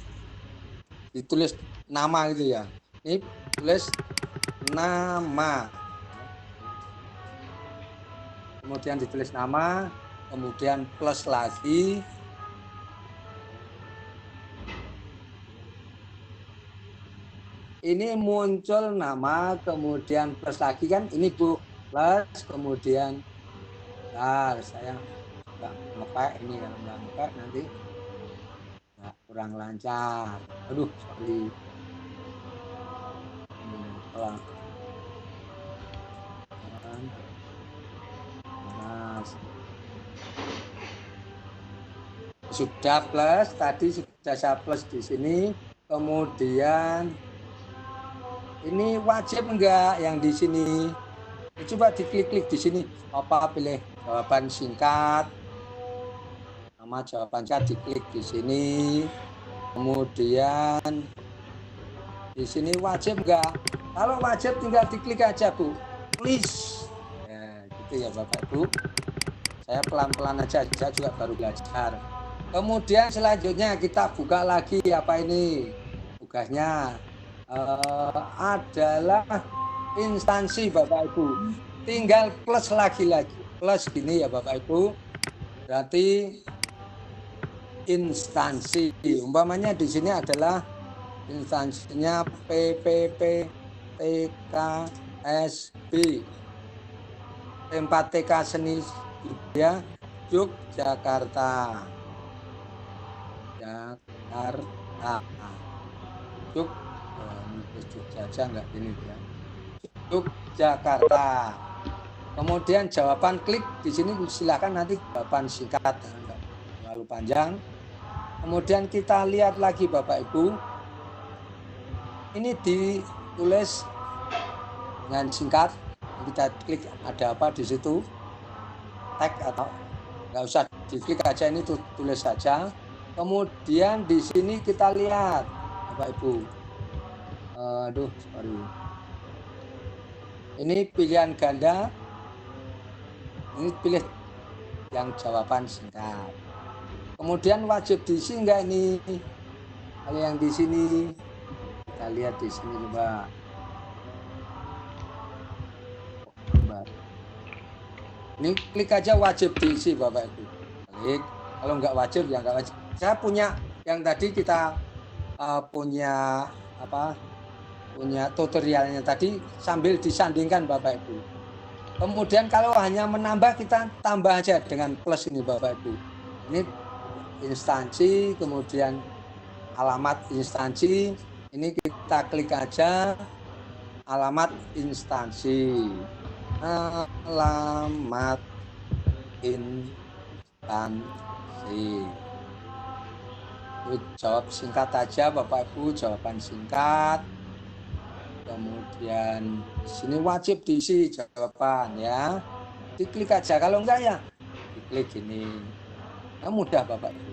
ditulis nama gitu ya, ini tulis nama, kemudian ditulis nama, kemudian plus lagi. Ini muncul nama, kemudian plus lagi kan, ini Bu, plus, kemudian saya nggak ngepak ini, kalau nggak ngepak nanti nggak kurang lancar. Aduh, sorry. Sudah plus, tadi sudah saya plus di sini, kemudian ini wajib enggak yang di sini? Coba diklik-klik di sini. Apa pilih jawaban singkat? Nama jawaban singkat diklik di sini. Kemudian di sini wajib enggak? Kalau wajib tinggal diklik aja Bu. Please. Ya, gitu ya Bapak Ibu. Saya pelan-pelan aja, saya juga baru belajar. Kemudian selanjutnya kita buka lagi apa ini? Tugasnya adalah instansi Bapak Ibu, tinggal plus lagi plus gini ya Bapak Ibu, berarti instansi umpamanya di sini adalah instansinya PPP TKSB tempat TK Seni Budaya Yogyakarta Jogja enggak ini ya. Yogyakarta. Kemudian jawaban klik di sini silakan nanti jawaban singkat enggak terlalu panjang. Kemudian kita lihat lagi Bapak Ibu. Ini ditulis dengan singkat. Kita klik ada apa di situ. Tag atau enggak usah diklik aja, ini tulis saja. Kemudian di sini kita lihat Bapak Ibu. Aduh, sorry. Ini pilihan ganda. Ini pilih yang jawaban singkat. Kemudian wajib diisi enggak ini? Kalau yang di sini kita lihat di sini coba. Ini klik aja wajib diisi Bapak Ibu. Klik. Kalau enggak wajib ya enggak wajib. Saya punya yang tadi kita punya apa? Punya tutorialnya tadi sambil disandingkan Bapak Ibu. Kemudian kalau hanya menambah kita tambah aja dengan plus ini Bapak Ibu. Ini instansi, kemudian alamat instansi. Ini kita klik aja alamat instansi. Alamat instansi. Jawab singkat aja Bapak Ibu, jawaban singkat. Kemudian di sini wajib diisi jawaban ya. Diklik aja, kalau enggak ya diklik ini. Nah, mudah Bapak Ibu.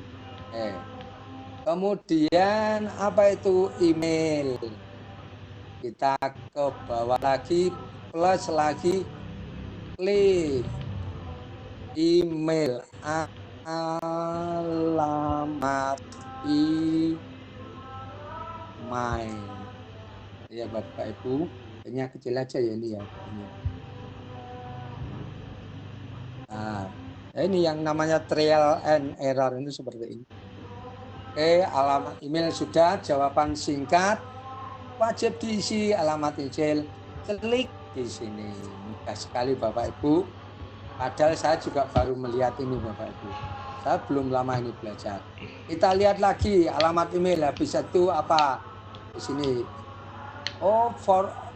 Kemudian apa itu email? Kita ke bawah lagi, plus lagi, klik email, alamat email. Ya Bapak Ibu, ini kecil aja ya ini ya. Nah, ini yang namanya trial and error ini seperti ini. Oke, alamat email sudah, jawaban singkat, wajib diisi alamat email, klik di sini. Mudah sekali Bapak Ibu. Padahal saya juga baru melihat ini Bapak Ibu. Saya belum lama ini belajar. Kita lihat lagi alamat email, habis itu apa? Di sini. Oh,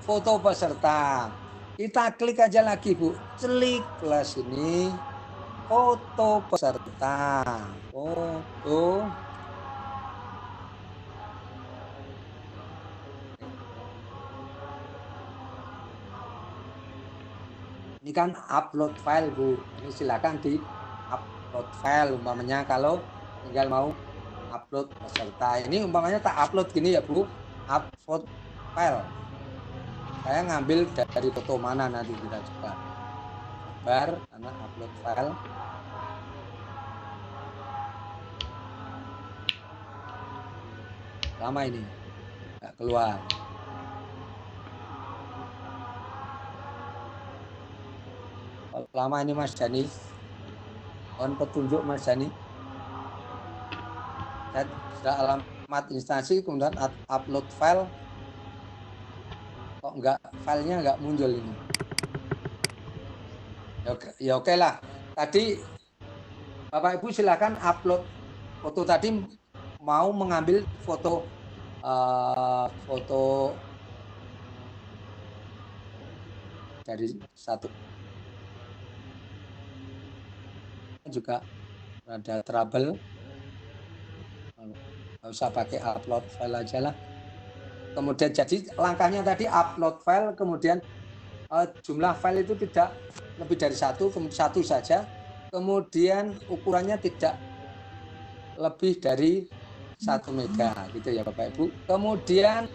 foto peserta. Kita klik aja lagi Bu. Klik plus ini. Foto peserta. Foto. Ini kan upload file Bu. Ini silakan di upload file umpamanya kalau tinggal mau upload peserta. Ini umpamanya tak upload gini ya Bu. Upload file. Saya ngambil dari foto mana nanti kita coba. Sabar karena upload file. Lama ini nggak keluar. Lama ini Mas Dani. Mohon petunjuk Mas Dani. Sudah alamat instansi, kemudian upload file. Kok enggak, filenya enggak muncul ini. Ya oke lah. Tadi Bapak Ibu silakan upload foto tadi, mau mengambil foto foto dari satu juga ada trouble, nggak usah pakai upload file aja lah. Kemudian jadi langkahnya tadi upload file, kemudian jumlah file itu tidak lebih dari satu saja, kemudian ukurannya tidak lebih dari 1 mega gitu ya Bapak Ibu. Kemudian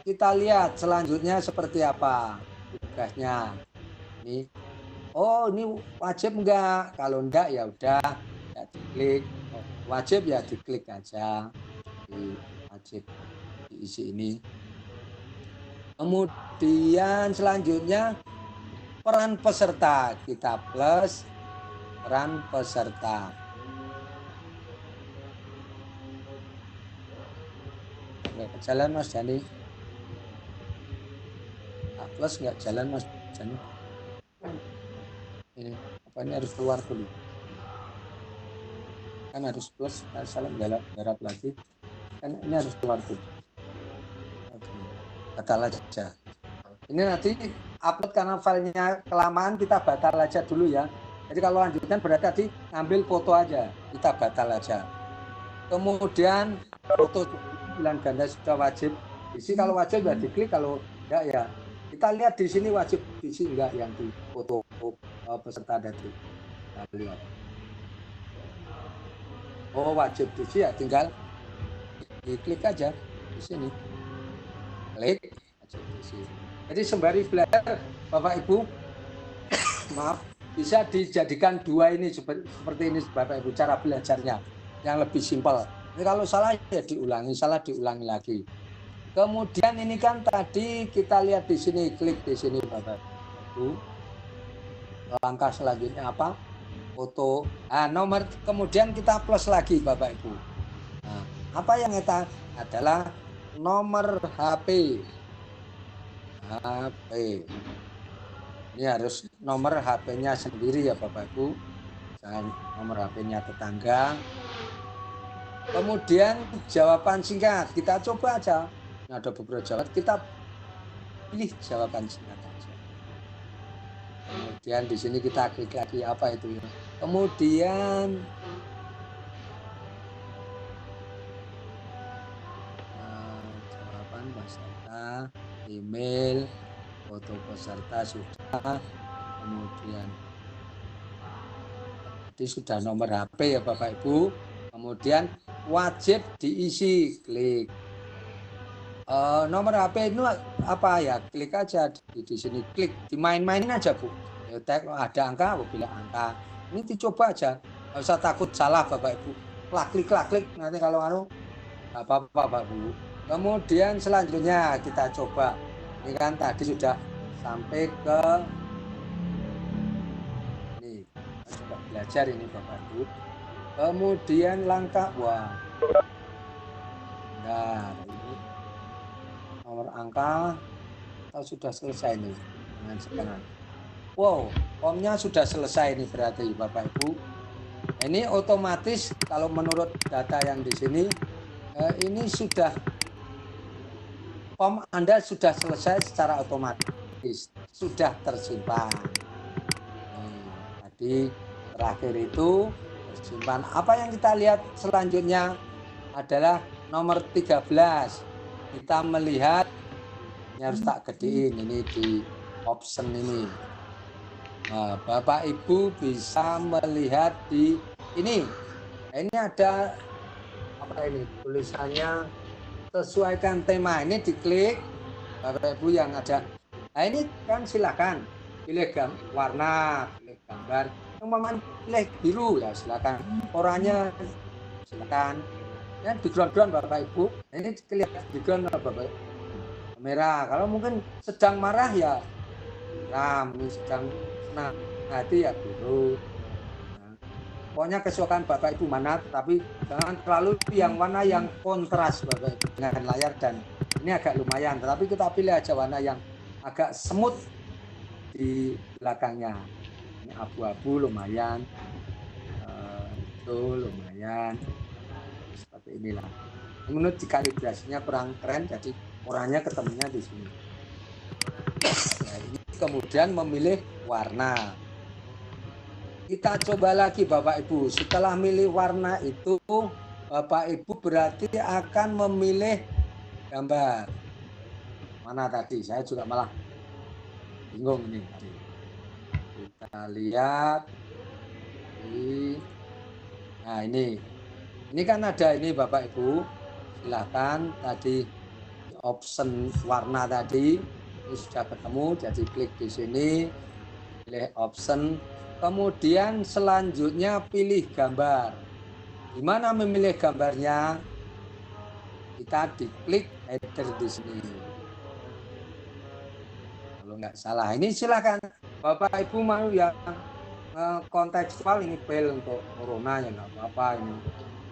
kita lihat selanjutnya seperti apa tugasnya. Ini, oh ini wajib enggak? Kalau enggak ya udah ya diklik. Wajib ya diklik aja. Wajib diisi ini. Kemudian selanjutnya peran peserta, kita plus peran peserta. Nggak jalan Mas Jani. Plus nggak jalan Mas Jani. Ini apa, ini harus keluar dulu. Kan harus plus, salah garap lagi. Kan ini harus keluar dulu. Batal aja. Ini nanti upload karena filenya kelamaan, kita batal aja dulu ya. Jadi kalau lanjutkan berarti tadi ambil foto aja, kita batal aja. Kemudian foto bulan ganda sudah wajib diisi, kalau wajib ya diklik, kalau enggak ya kita lihat di sini wajib diisi enggak yang di foto peserta tadi. Kita lihat. Oh wajib diisi ya, tinggal diklik aja di sini. Klik wajib diisi. Jadi sembari belajar Bapak Ibu, maaf, bisa dijadikan dua ini seperti ini Bapak Ibu cara belajarnya yang lebih simpel. Ini kalau salah ya diulangi, salah diulangi lagi. Kemudian ini kan tadi kita lihat di sini, klik di sini Bapak Ibu. Langkah selanjutnya apa? Foto. Nah, nomor, kemudian kita plus lagi Bapak Ibu. Nah, apa yang kita adalah nomor HP. HP. Ini harus nomor HP-nya sendiri ya Bapak Ibu. Jangan nomor HP-nya tetangga. Kemudian jawaban singkat, kita coba aja. Ini ada beberapa jawaban, kita pilih jawaban singkat aja. Kemudian di sini kita klik lagi apa itu. Kemudian jawaban peserta, email, foto peserta sudah, kemudian tadi sudah nomor HP ya Bapak Ibu, kemudian wajib diisi, klik. Nomor HP itu apa ya? Klik aja di sini, klik, dimain-mainin aja Bu. Ya, ada angka, apabila angka. Ini dicoba aja, nggak usah takut salah Bapak Ibu. Klik, nanti kalau nggak apa-apa Bapak Ibu. Kemudian selanjutnya kita coba. Ini kan tadi sudah sampai ke ini, kita coba belajar ini Bapak Ibu. Kemudian langkah, wah, nah ini nomor angka atau sudah selesai nih dengan sekarang. Wow, formnya sudah selesai nih berarti Bapak Ibu. Ini otomatis kalau menurut data yang di sini ini sudah form Anda sudah selesai secara otomatis, sudah tersimpan. Tadi terakhir itu tersimpan. Apa yang kita lihat selanjutnya adalah nomor 13. Kita melihat, ini harus tak gedein, ini di option ini. Nah, Bapak Ibu bisa melihat di ini. Ini ada apa ini? Tulisannya sesuaikan tema. Ini diklik Bapak Ibu yang ada. Nah, ini kan silakan pilih warna, pilih gambar. Yang paman pilih biru ya silakan. Oranye silakan. Ya background Bapak Ibu. Ini kelihatan background Bapak Ibu. Merah. Kalau mungkin sedang marah ya merah, sedang senang hati ya biru. Nah, pokoknya kesukaan Bapak Ibu mana, tapi jangan terlalu yang warna yang kontras Bapak Ibu dengan layar, dan ini agak lumayan, tapi kita pilih aja warna yang agak semut di belakangnya. Ini abu-abu lumayan, itu lumayan, seperti inilah. Menurut kalibrasinya kurang keren, jadi orangnya ketemunya di sini. Nah, ini kemudian memilih warna. Kita coba lagi Bapak Ibu. Setelah milih warna itu, Bapak Ibu berarti akan memilih gambar. Mana tadi? Saya juga malah bingung ini. Kita lihat. Nah ini. Ini kan ada ini Bapak Ibu. Silahkan tadi option warna tadi. Ini sudah ketemu, jadi klik di sini, pilih option, kemudian selanjutnya pilih gambar. Di mana memilih gambarnya? Kita diklik header di sini. Kalau nggak salah, ini silakan Bapak Ibu mau yang kontekstual, ini pel untuk corona ya nggak apa-apa ini.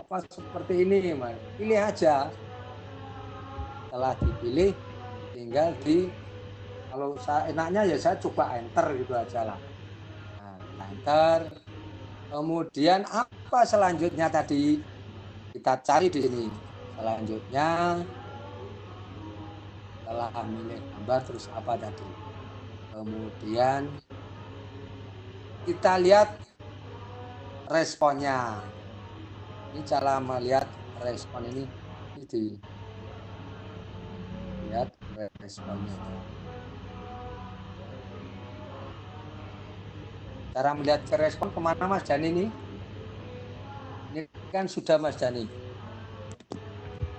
Apa seperti ini, Mas? Pilih aja. Setelah dipilih, tinggal di kalau saya enaknya ya saya coba enter gitu aja lah. Nah, enter. Kemudian apa selanjutnya tadi? Kita cari di sini. Selanjutnya setelah milih gambar terus apa tadi? Kemudian kita lihat responnya. Ini cara melihat respon ini lihat responnya. Cara melihat ke respon kemana Mas Dani ini? Ini kan sudah Mas Dani.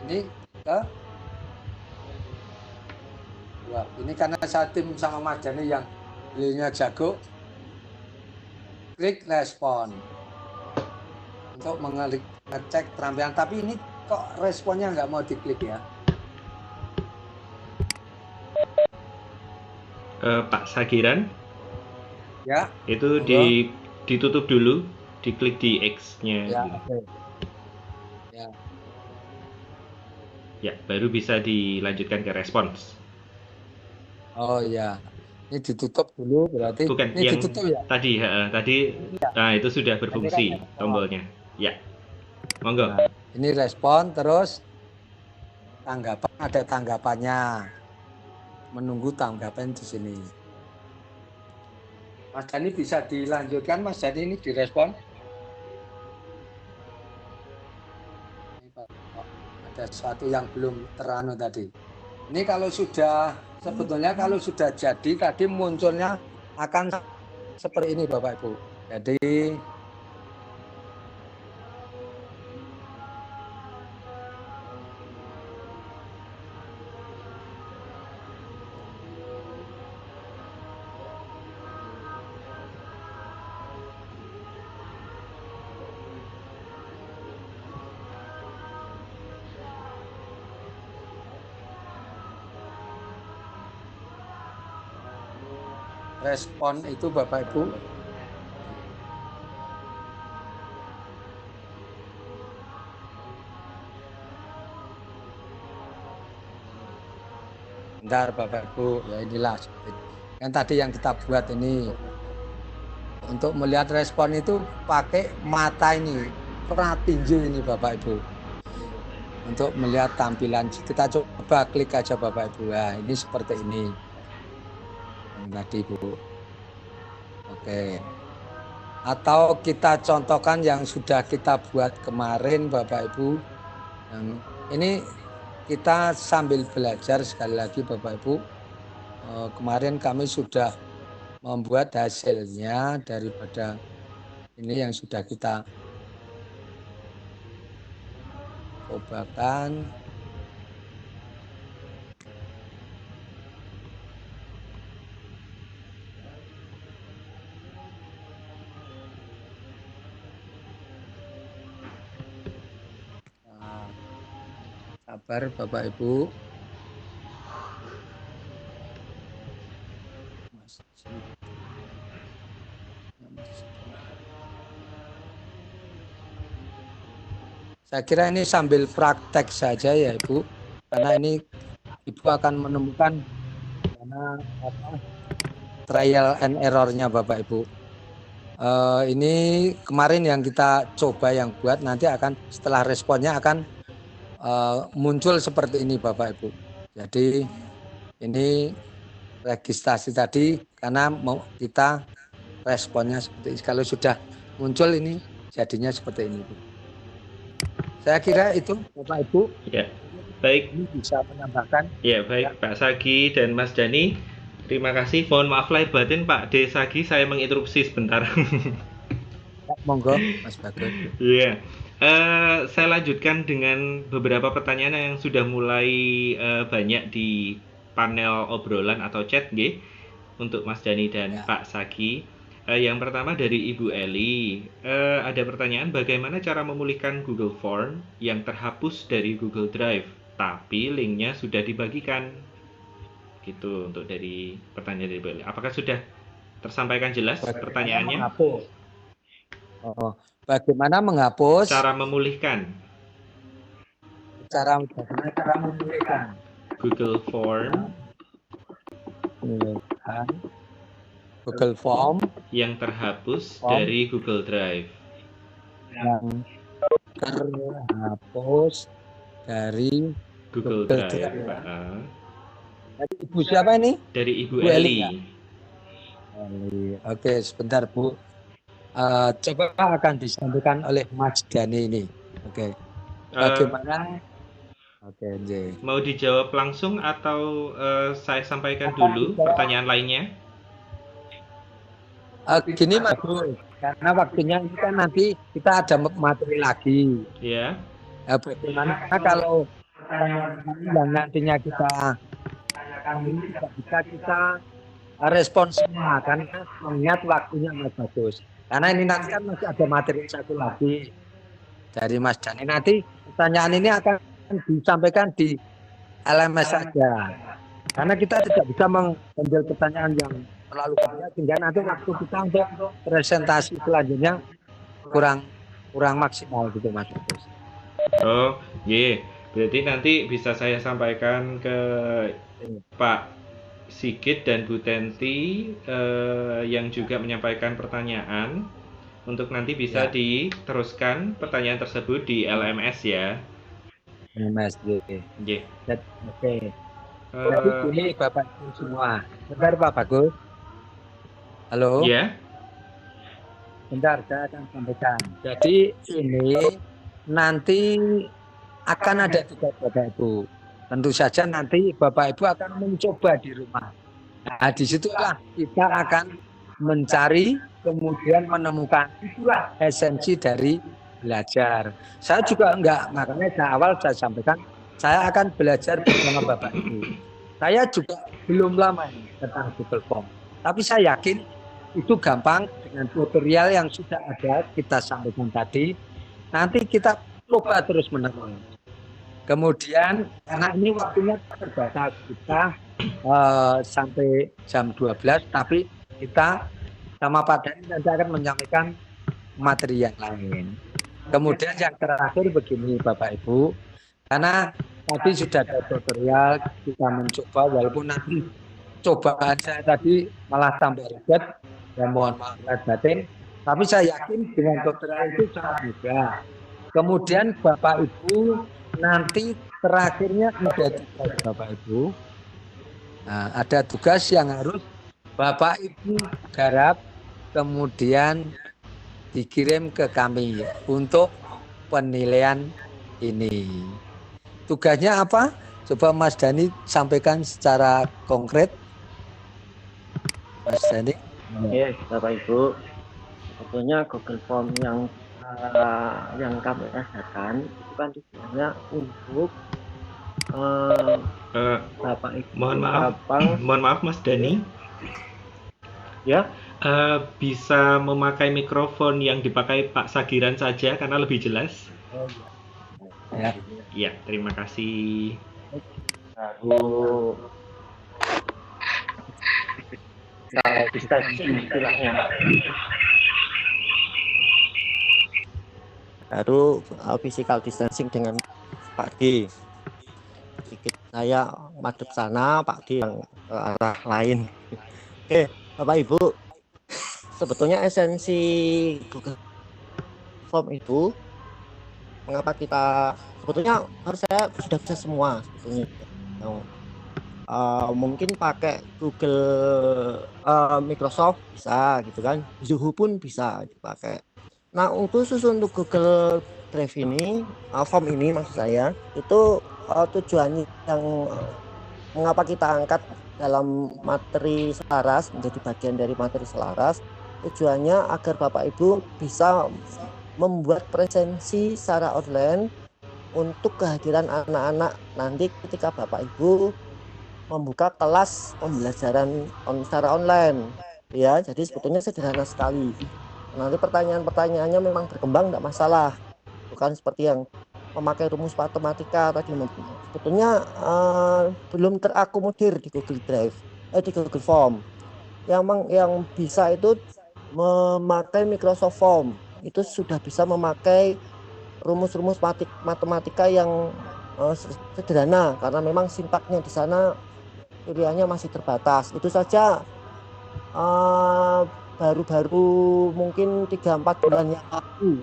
Ini ke wah, ini karena saya tim sama Mas Dani yang belinya jago. Klik respon untuk ngecek keterampilan. Tapi ini kok responnya nggak mau diklik ya? Pak Sagiran. Ya. Itu ditutup dulu, diklik di X-nya. Ya, gitu. okay. Ya. Ya, baru bisa dilanjutkan ke respons. Oh ya. Ini ditutup dulu berarti. Bukan ini yang ditutup ya? Tadi, Ya. nah itu sudah berfungsi Kan, tombolnya. Ya, monggo. Nah, Ini respon terus tanggapan, ada tanggapannya. Menunggu tanggapan di sini. Mas Dani bisa dilanjutkan, Mas Dani, ini direspon. Ada sesuatu yang belum teranu tadi. Ini kalau sudah, sebetulnya kalau sudah jadi tadi munculnya akan seperti ini Bapak Ibu. Jadi respon itu Bapak Ibu bentar Bapak Ibu, ya inilah yang tadi yang kita buat ini. Untuk melihat respon itu pakai mata ini, pernah tinju ini Bapak Ibu. Untuk melihat tampilan, kita coba klik aja Bapak Ibu. Nah, ini seperti ini. Yang tadi Bu. Oke. Atau kita contohkan yang sudah kita buat kemarin Bapak Ibu. Yang ini kita sambil belajar sekali lagi Bapak Ibu. Kemarin kami sudah membuat hasilnya daripada ini yang sudah kita cobakan. Nah, sabar Bapak Ibu. Saya kira ini sambil praktek saja ya Ibu, karena ini Ibu akan menemukan mana trial and error-nya Bapak Ibu. Ini kemarin yang kita coba yang buat, nanti akan setelah responnya akan muncul seperti ini Bapak Ibu. Jadi ini registrasi tadi karena mau kita responnya seperti ini. Kalau sudah muncul ini jadinya seperti ini Bu. Saya kira itu Bapak Ibu. Ya, baik. Ini bisa menambahkan. Ya, baik Pak Sagi dan Mas Dani. Terima kasih. Mohon maaf lahir batin Pak D Sagi, saya menginterupsi sebentar. Ya, monggo Mas Bagus. Iya. Saya lanjutkan dengan beberapa pertanyaan yang sudah mulai banyak di panel obrolan atau chat nggih, untuk Mas Dani dan Pak Sagi. Yang pertama dari Ibu Eli, ada pertanyaan bagaimana cara memulihkan Google Form yang terhapus dari Google Drive, tapi linknya sudah dibagikan. Gitu untuk dari pertanyaan dari Ibu Eli. Apakah sudah tersampaikan jelas pertanyaannya? Bagaimana menghapus? Cara memulihkan. Cara memulihkan Google Form. Google Form yang terhapus dari Google Drive. Yang terhapus dari Google Drive. Dari Ibu siapa ini? Dari Ibu Eli. Oke, sebentar Bu. Coba akan disampaikan oleh Mas Dani ini. Oke. Bagaimana? Oke, mau dijawab langsung atau saya sampaikan dulu pertanyaan lainnya? Gini Mas Bu, karena waktunya ini kan nanti kita ada materi lagi. Ya. Bagaimana kalau yang nantinya kita tidak bisa kita respon semua, karena mengingat waktunya Mas Bagus. Karena ini nanti kan masih ada materi satu lagi dari Mas Dani. Nanti pertanyaan ini akan disampaikan di LMS saja. Karena kita tidak bisa mengambil pertanyaan yang terlalu banyak, sehingga nanti waktu kita untuk presentasi selanjutnya kurang maksimal gitu Mas Bagus. Oh, iya. Berarti nanti bisa saya sampaikan ke Pak Sigit dan Bu Tenti yang juga menyampaikan pertanyaan. Untuk nanti bisa Ya. diteruskan pertanyaan tersebut di LMS ya. MSD. Nggih. Oke. Jadi Eh, gini Bapak Ibu semua. Bentar Pak Bagus. Halo. ya, Bentar, saya akan sampaikan. Jadi ini nanti akan ada tugas Bapak Ibu. Tentu saja nanti Bapak Ibu akan mencoba di rumah. Nah, disitulah kita akan mencari, kemudian menemukan itulah esensi dari belajar. Saya juga enggak, makanya dari awal saya sampaikan, saya akan belajar bersama Bapak Ibu. Saya juga belum lama ini tentang Google Form. Tapi saya yakin itu gampang dengan tutorial yang sudah ada kita sampaikan tadi. Nanti kita coba terus menerus. Kemudian karena ini waktunya terbatas kita sampai jam 12, tapi kita sama Pak Dhani nanti akan menyampaikan materi yang lain. Kemudian yang terakhir begini Bapak Ibu, karena tadi sudah ada tutorial, kita mencoba walaupun nanti cobaan saya tadi malah tambah ribet, ya mohon maaf lahir batin, tapi saya yakin dengan tutorial itu sangat mudah. Kemudian Bapak Ibu nanti terakhirnya ada tugas Bapak Ibu. Nah, ada tugas yang harus Bapak Ibu garap, kemudian dikirim ke kami untuk penilaian ini. Tugasnya apa? Coba Mas Dhani sampaikan secara konkret. Mas Dhani. Oke, Bapak Ibu, sebetulnya Google Form yang kami rasakan itu kan tujuannya untuk eh, Bapak Ibu mohon maaf, gampang mohon maaf Mas Dhani, ya. bisa memakai mikrofon yang dipakai Pak Sagiran saja karena lebih jelas. Ya. Ya, terima kasih. Baru distancing istilahnya. Baru physical distancing dengan Pak D. Sedikit saya madep sana, Pak D yang ke arah lain. Oke, Bapak Ibu, sebetulnya esensi Google Form itu mengapa kita sebetulnya harus saya sudah bisa semua sebetulnya. Mungkin pakai Google Microsoft bisa gitu kan, Zoho pun bisa dipakai. Nah, khusus untuk Google Drive ini, form ini maksud saya, itu tujuannya yang mengapa kita angkat dalam materi selaras, menjadi bagian dari materi selaras, tujuannya agar Bapak Ibu bisa membuat presensi secara online untuk kehadiran anak-anak nanti ketika Bapak Ibu membuka kelas pembelajaran secara online ya. Jadi sebetulnya sederhana sekali. Nanti pertanyaan-pertanyaannya memang berkembang, tidak masalah, bukan seperti yang memakai rumus matematika tadi. Sebetulnya belum terakomodir di Google Drive, di Google Form. Yang bisa itu memakai Microsoft Form, itu sudah bisa memakai rumus-rumus matematika yang sederhana, karena memang sintaknya di sana pilihannya masih terbatas. Itu saja baru-baru mungkin 3-4 bulan yang lalu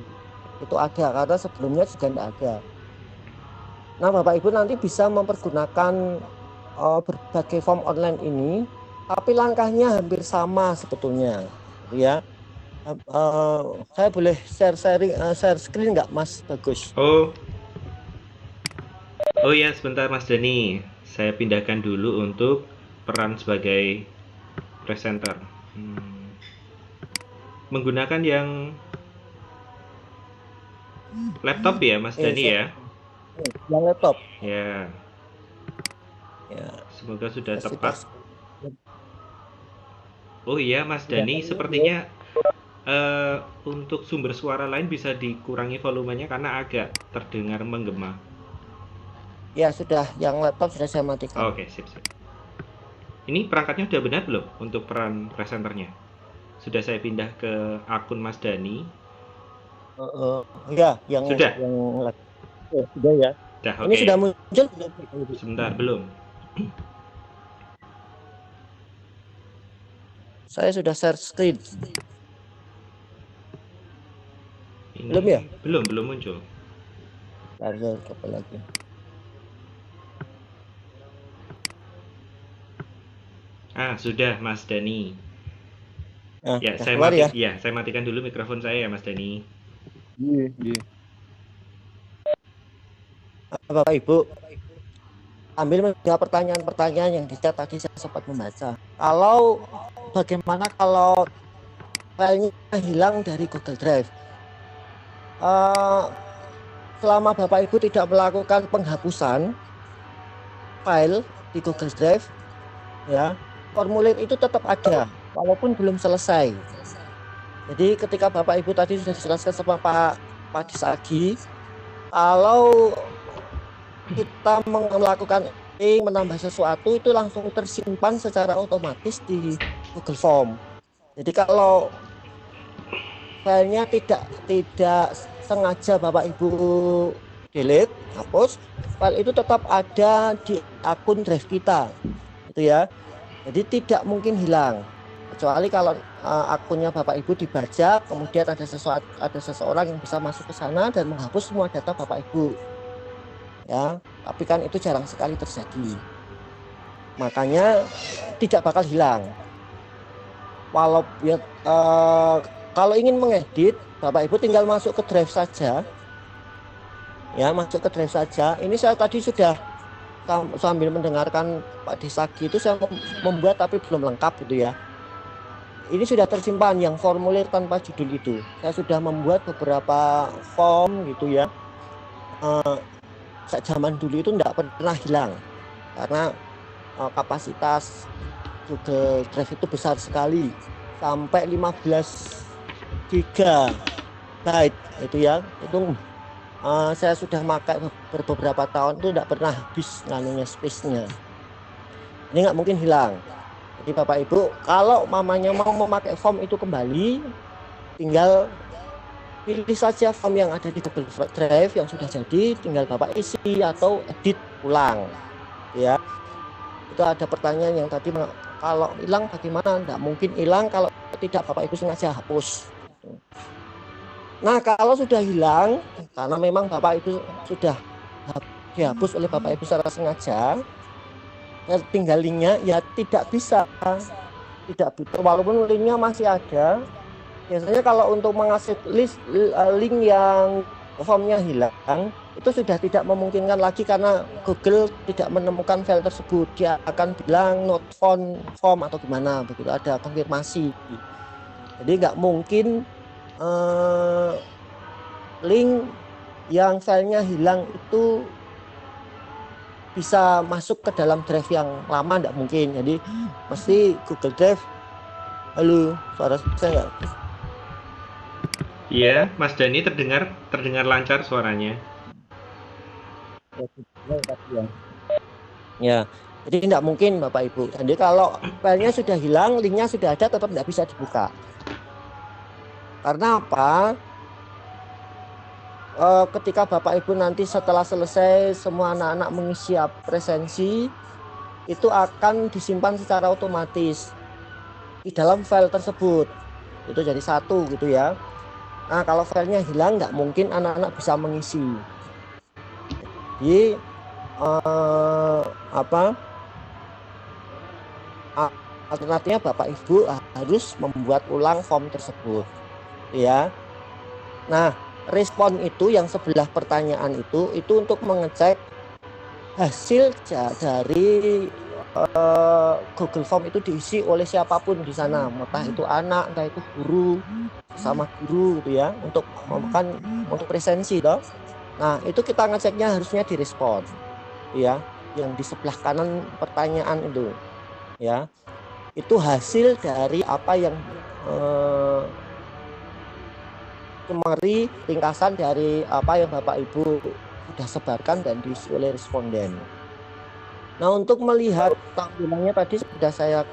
itu ada, karena sebelumnya juga tidak ada. Nah, Bapak Ibu nanti bisa mempergunakan berbagai form online ini, tapi langkahnya hampir sama sebetulnya ya. Saya boleh share screen nggak Mas Bagus? Oh ya, sebentar Mas Dhani, saya pindahkan dulu untuk peran sebagai presenter. Menggunakan yang laptop ya Mas Dhani ya? Yang laptop. Ya. Semoga sudah tepat. Oh iya Mas Dhani, sepertinya untuk sumber suara lain bisa dikurangi volumenya karena agak terdengar menggema. Ya sudah, yang laptop sudah saya matikan. Oke, sip. Ini perangkatnya sudah benar belum untuk peran presenternya? Sudah saya pindah ke akun Mas Dhani. Ya, yang sudah. Sudah ya. Sudah, ini sudah muncul belum? Sebentar, belum. Saya sudah share screen. Ini Belum ya? belum muncul. Saya coba lagi. Sudah Mas Dani. Nah, Ya, udah keluar ya. saya matikan dulu mikrofon saya ya Mas Dani. Iya. Bapak Ibu, ambil menjawab pertanyaan-pertanyaan yang di chat tadi saya sempat membaca. Bagaimana kalau filenya hilang dari Google Drive? Selama Bapak Ibu tidak melakukan penghapusan file di Google Drive, ya, formulir itu tetap ada walaupun belum selesai. Jadi ketika Bapak Ibu tadi sudah dijelaskan sama Pak Disagi, kalau kita melakukan menambah sesuatu itu langsung tersimpan secara otomatis di Google Form. Jadi kalau filenya tidak sengaja Bapak Ibu delete, hapus, file itu tetap ada di akun drive kita, gitu ya. Jadi tidak mungkin hilang, kecuali kalau akunnya Bapak Ibu dibajak, kemudian ada seseorang yang bisa masuk ke sana dan menghapus semua data Bapak Ibu. Ya, tapi kan itu jarang sekali terjadi. Makanya tidak bakal hilang. Kalau ingin mengedit, Bapak Ibu tinggal masuk ke drive saja. Ya, masuk ke drive saja. Ini saya tadi sudah sambil mendengarkan Pak Disagi itu saya membuat tapi belum lengkap gitu ya. Ini sudah tersimpan yang formulir tanpa judul itu. Saya sudah membuat beberapa form gitu ya. Zaman dulu itu tidak pernah hilang karena kapasitas Google Drive itu besar sekali, sampai 15 GB itu ya. Itu saya sudah pakai beberapa tahun itu tidak pernah habis space-nya. Ini nggak mungkin hilang. Jadi Bapak Ibu kalau mamanya mau memakai form itu kembali, tinggal pilih saja form yang ada di Google Drive yang sudah jadi, tinggal Bapak isi atau edit ulang ya. Itu ada pertanyaan yang tadi, kalau hilang bagaimana? Tidak mungkin hilang kalau tidak Bapak Ibu sengaja hapus. Nah, kalau sudah hilang karena memang Bapak Ibu sudah dihapus oleh Bapak Ibu secara sengaja, tinggal linknya ya tidak bisa, walaupun linknya masih ada. Biasanya kalau untuk mengakses link yang formnya hilang, itu sudah tidak memungkinkan lagi karena Google tidak menemukan file tersebut. Dia akan bilang not found form atau gimana, begitu ada konfirmasi. Jadi nggak mungkin link yang filenya hilang itu bisa masuk ke dalam drive yang lama, nggak mungkin. Jadi mesti Google Drive. Halo, suara saya nggak? Iya, Mas Dani terdengar lancar suaranya. Ya, jadi tidak mungkin Bapak Ibu. Jadi kalau filenya sudah hilang, linknya sudah ada, tetap tidak bisa dibuka. Karena apa? Ketika Bapak Ibu nanti setelah selesai semua anak-anak mengisi presensi, itu akan disimpan secara otomatis di dalam file tersebut. Itu jadi satu gitu ya. Nah, kalau filenya hilang nggak mungkin anak-anak bisa mengisi. Jadi alternatifnya Bapak Ibu harus membuat ulang form tersebut ya. Nah, respon itu yang sebelah pertanyaan itu untuk mengecek hasil dari Google Form itu diisi oleh siapapun di sana, entah itu anak, entah itu guru, sama guru gitu ya, untuk presensi toh. Nah, itu kita ngeceknya harusnya direspon ya, yang di sebelah kanan pertanyaan itu ya. Itu hasil dari apa yang kemari ringkasan dari apa yang Bapak Ibu sudah sebarkan dan diisi oleh responden. Nah, untuk melihat tampilannya tadi sudah saya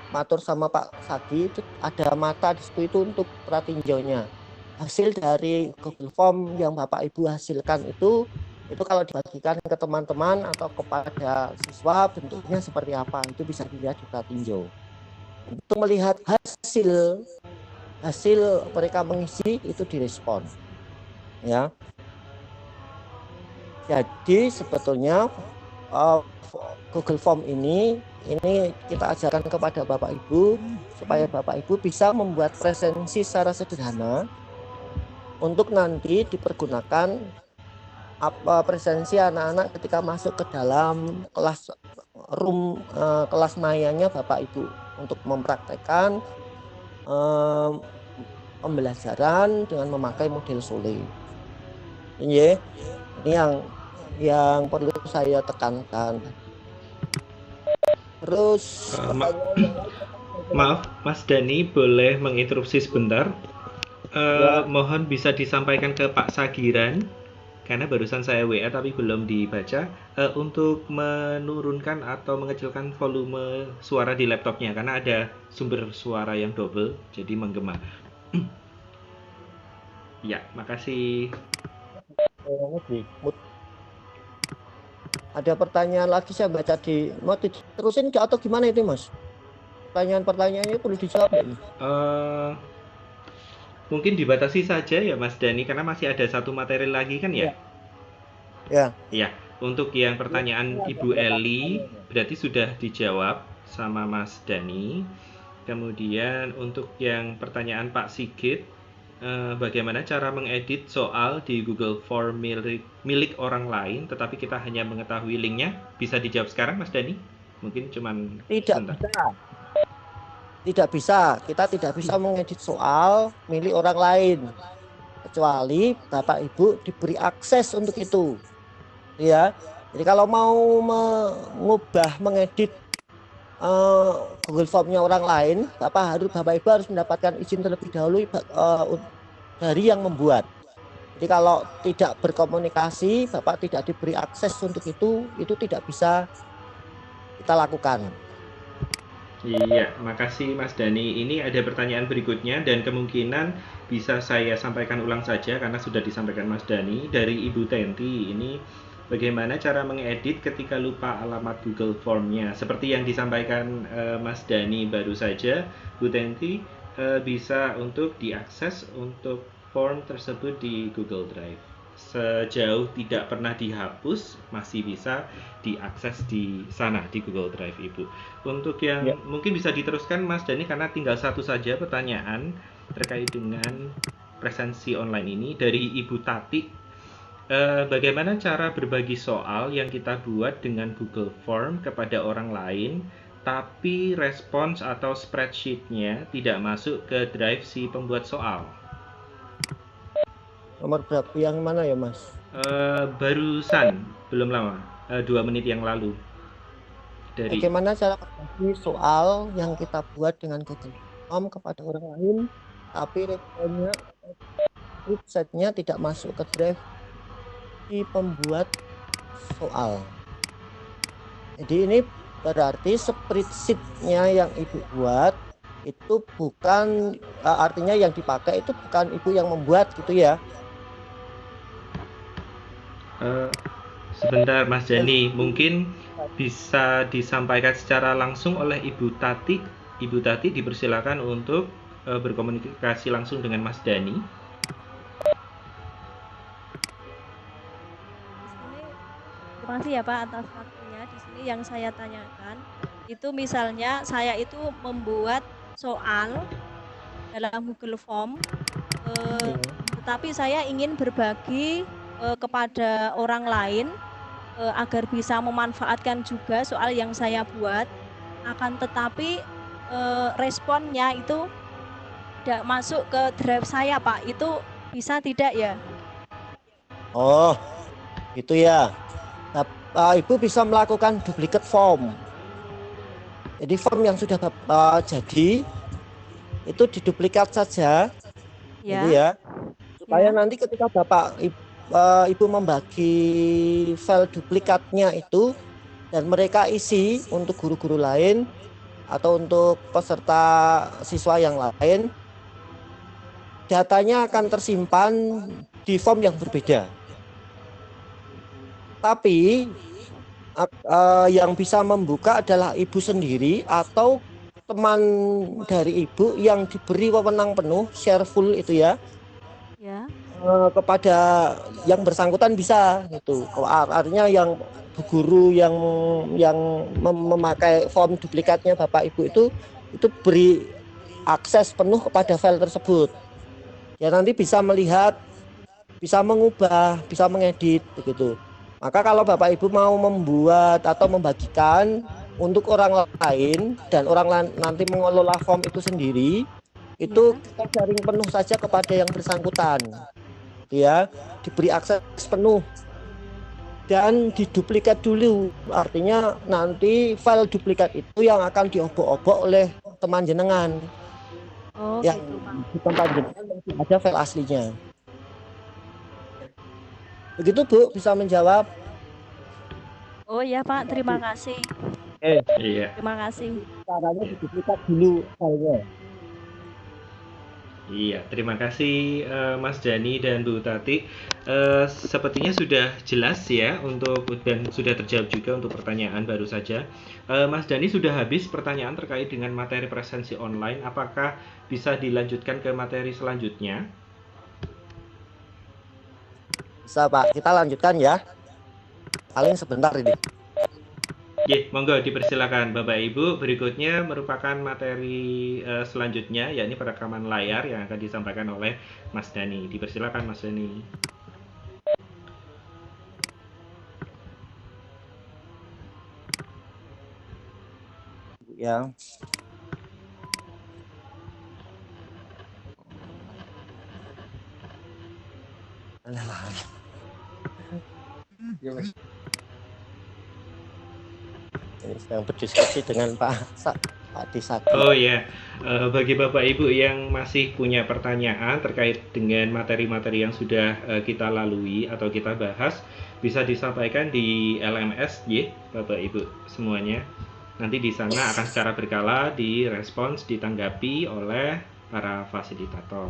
matur sama Pak Sagi, itu ada mata di situ itu untuk pratinjaunya. Hasil dari Google Form yang Bapak Ibu hasilkan itu kalau dibagikan ke teman-teman atau kepada siswa bentuknya seperti apa, itu bisa dilihat di pratinjau. Untuk melihat hasil hasil mereka mengisi itu direspon. Ya. Jadi sebetulnya Google Form ini kita ajarkan kepada Bapak Ibu supaya Bapak Ibu bisa membuat presensi secara sederhana untuk nanti dipergunakan presensi anak-anak ketika masuk ke dalam kelas mayanya Bapak Ibu untuk mempraktekkan pembelajaran dengan memakai model Sole. Ini yang perlu saya tekankan. Terus maaf Mas Dani, boleh menginterupsi sebentar? Mohon bisa disampaikan ke Pak Sagiran, karena barusan saya WA tapi belum dibaca, untuk menurunkan atau mengecilkan volume suara di laptopnya karena ada sumber suara yang double jadi menggema. Ya, makasih. Ada pertanyaan lagi saya baca mau diterusin atau gimana itu Mas? Pertanyaannya perlu dijawab ya? Mungkin dibatasi saja ya Mas Dani karena masih ada satu materi lagi kan ya? Ya. Ya, untuk yang pertanyaan Ibu Eli berarti sudah dijawab sama Mas Dani. Kemudian untuk yang pertanyaan Pak Sigit, bagaimana cara mengedit soal di Google Form milik orang lain tetapi kita hanya mengetahui linknya? Bisa dijawab sekarang Mas Dani? Mungkin cuman sebentar. Tidak bisa, kita tidak bisa mengedit soal milik orang lain kecuali Bapak Ibu diberi akses untuk itu, ya. Jadi kalau mau mengedit Google Form-nya orang lain, Bapak Ibu harus mendapatkan izin terlebih dahulu dari yang membuat. Jadi kalau tidak berkomunikasi, Bapak tidak diberi akses untuk itu tidak bisa kita lakukan. Iya, makasih Mas Dani. Ini ada pertanyaan berikutnya dan kemungkinan bisa saya sampaikan ulang saja karena sudah disampaikan Mas Dani dari Ibu Tenti. Ini bagaimana cara mengedit ketika lupa alamat Google Form-nya? Seperti yang disampaikan Mas Dani baru saja, Bu Tenti bisa untuk diakses untuk form tersebut di Google Drive. Sejauh tidak pernah dihapus, masih bisa diakses di sana di Google Drive Ibu. Untuk yang mungkin bisa diteruskan Mas Dani karena tinggal satu saja pertanyaan terkait dengan presensi online ini dari Ibu Tati. Bagaimana cara berbagi soal yang kita buat dengan Google Form kepada orang lain tapi respons atau spreadsheet-nya tidak masuk ke drive si pembuat soal? Nomor berapa yang mana ya Mas? Barusan, belum lama, 2 menit yang lalu. Bagaimana cara berbagi soal yang kita buat dengan Google Form kepada orang lain tapi responnya website-nya tidak masuk ke drive si pembuat soal. Jadi ini berarti spreadsheet-nya yang Ibu buat itu bukan artinya yang dipakai itu bukan Ibu yang membuat gitu ya. Sebentar Mas Dani, mungkin bisa disampaikan secara langsung oleh Ibu Tati. Ibu Tati dipersilakan untuk berkomunikasi langsung dengan Mas Dani. Terima kasih ya Pak atas waktunya. Di sini yang saya tanyakan itu misalnya saya itu membuat soal dalam Google Form, tetapi saya ingin berbagi kepada orang lain agar bisa memanfaatkan juga soal yang saya buat, akan tetapi responnya itu tidak masuk ke drive saya Pak, itu bisa tidak ya? Oh itu ya. Nah, Ibu bisa melakukan duplicate form. Jadi form yang sudah jadi itu diduplikat saja, gitu ya. Supaya nanti ketika Ibu membagi file duplikatnya itu dan mereka isi untuk guru-guru lain atau untuk peserta siswa yang lain, datanya akan tersimpan di form yang berbeda. Tapi yang bisa membuka adalah Ibu sendiri atau teman dari ibu yang diberi wewenang penuh share full itu ya, Ya. kepada yang bersangkutan bisa gitu. Artinya yang bu guru yang memakai form duplikatnya Bapak Ibu itu beri akses penuh kepada file tersebut. Ya nanti bisa melihat, bisa mengubah, bisa mengedit begitu. Maka kalau Bapak Ibu mau membuat atau membagikan untuk orang lain dan orang lain nanti mengelola form itu sendiri, itu kita sharing penuh saja kepada yang bersangkutan. Ya, diberi akses penuh dan diduplikat dulu. Artinya nanti file duplikat itu yang akan diobok-obok oleh teman jenengan. Oh, Yang gitu, Pak. di tempat jenengan masih ada file aslinya. Begitu Bu, bisa menjawab. Oh ya, Pak, terima kasih. Iya. Terima kasih. Caranya diduplikat dulu filenya. Iya, terima kasih Mas Dani dan Bu Tati. Sepertinya sudah jelas ya dan sudah terjawab juga untuk pertanyaan baru saja. Mas Dani sudah habis pertanyaan terkait dengan materi presensi online. Apakah bisa dilanjutkan ke materi selanjutnya? Bisa Pak, kita lanjutkan ya. Paling sebentar ini. Monggo dipersilakan Bapak Ibu. Berikutnya merupakan materi selanjutnya, yakni perekaman layar yang akan disampaikan oleh Mas Dani. Dipersilakan Mas Dani. Ya. Ini sedang berdiskusi dengan Pak Disati. Oh ya, bagi Bapak Ibu yang masih punya pertanyaan terkait dengan materi-materi yang sudah kita lalui atau kita bahas, bisa disampaikan di LMS ya, Bapak Ibu semuanya. Nanti di sana akan secara berkala direspons, ditanggapi oleh para fasilitator.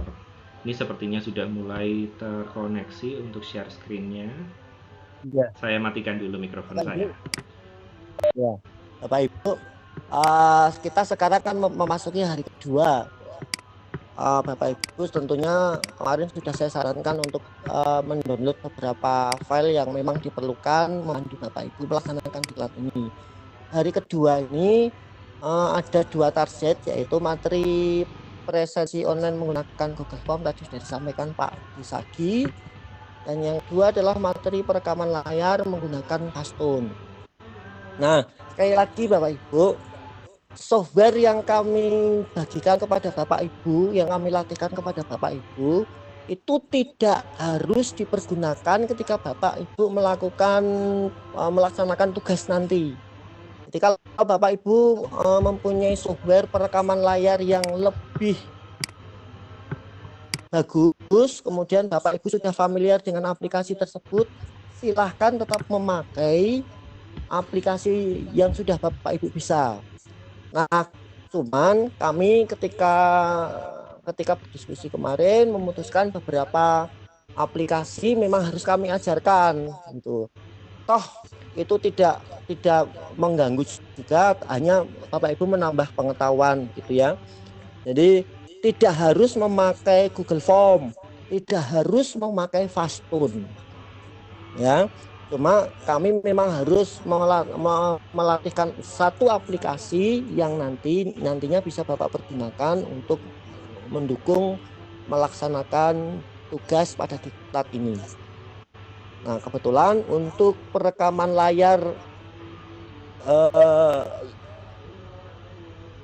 Ini sepertinya sudah mulai terkoneksi untuk share screen-nya. Ya. Saya matikan dulu mikrofon saya. Ya, Bapak Ibu, kita sekarang kan memasuki hari kedua. Bapak Ibu tentunya kemarin sudah saya sarankan untuk mendownload beberapa file yang memang diperlukan membantu Bapak Ibu melaksanakan diklat ini. Hari kedua ini ada 2 target, yaitu materi presensi online menggunakan Google Form tadi sudah disampaikan Pak Disagi, dan yang kedua adalah materi perekaman layar menggunakan Fastune. Nah, sekali lagi Bapak Ibu, software yang kami bagikan kepada Bapak Ibu, yang kami latihkan kepada Bapak Ibu, itu tidak harus dipergunakan ketika Bapak Ibu melaksanakan tugas nanti. Jadi kalau Bapak Ibu mempunyai software perekaman layar yang lebih bagus, kemudian Bapak Ibu sudah familiar dengan aplikasi tersebut, silahkan tetap memakai aplikasi yang sudah Bapak Ibu bisa. Nah, cuman kami ketika diskusi kemarin memutuskan beberapa aplikasi memang harus kami ajarkan gitu. Toh itu tidak mengganggu juga, hanya Bapak Ibu menambah pengetahuan gitu ya. Jadi tidak harus memakai Google Form, tidak harus memakai Fastune. Ya. Cuma kami memang harus melatihkan satu aplikasi yang nantinya bisa Bapak pergunakan untuk mendukung melaksanakan tugas pada diklat ini. Nah, kebetulan untuk perekaman layar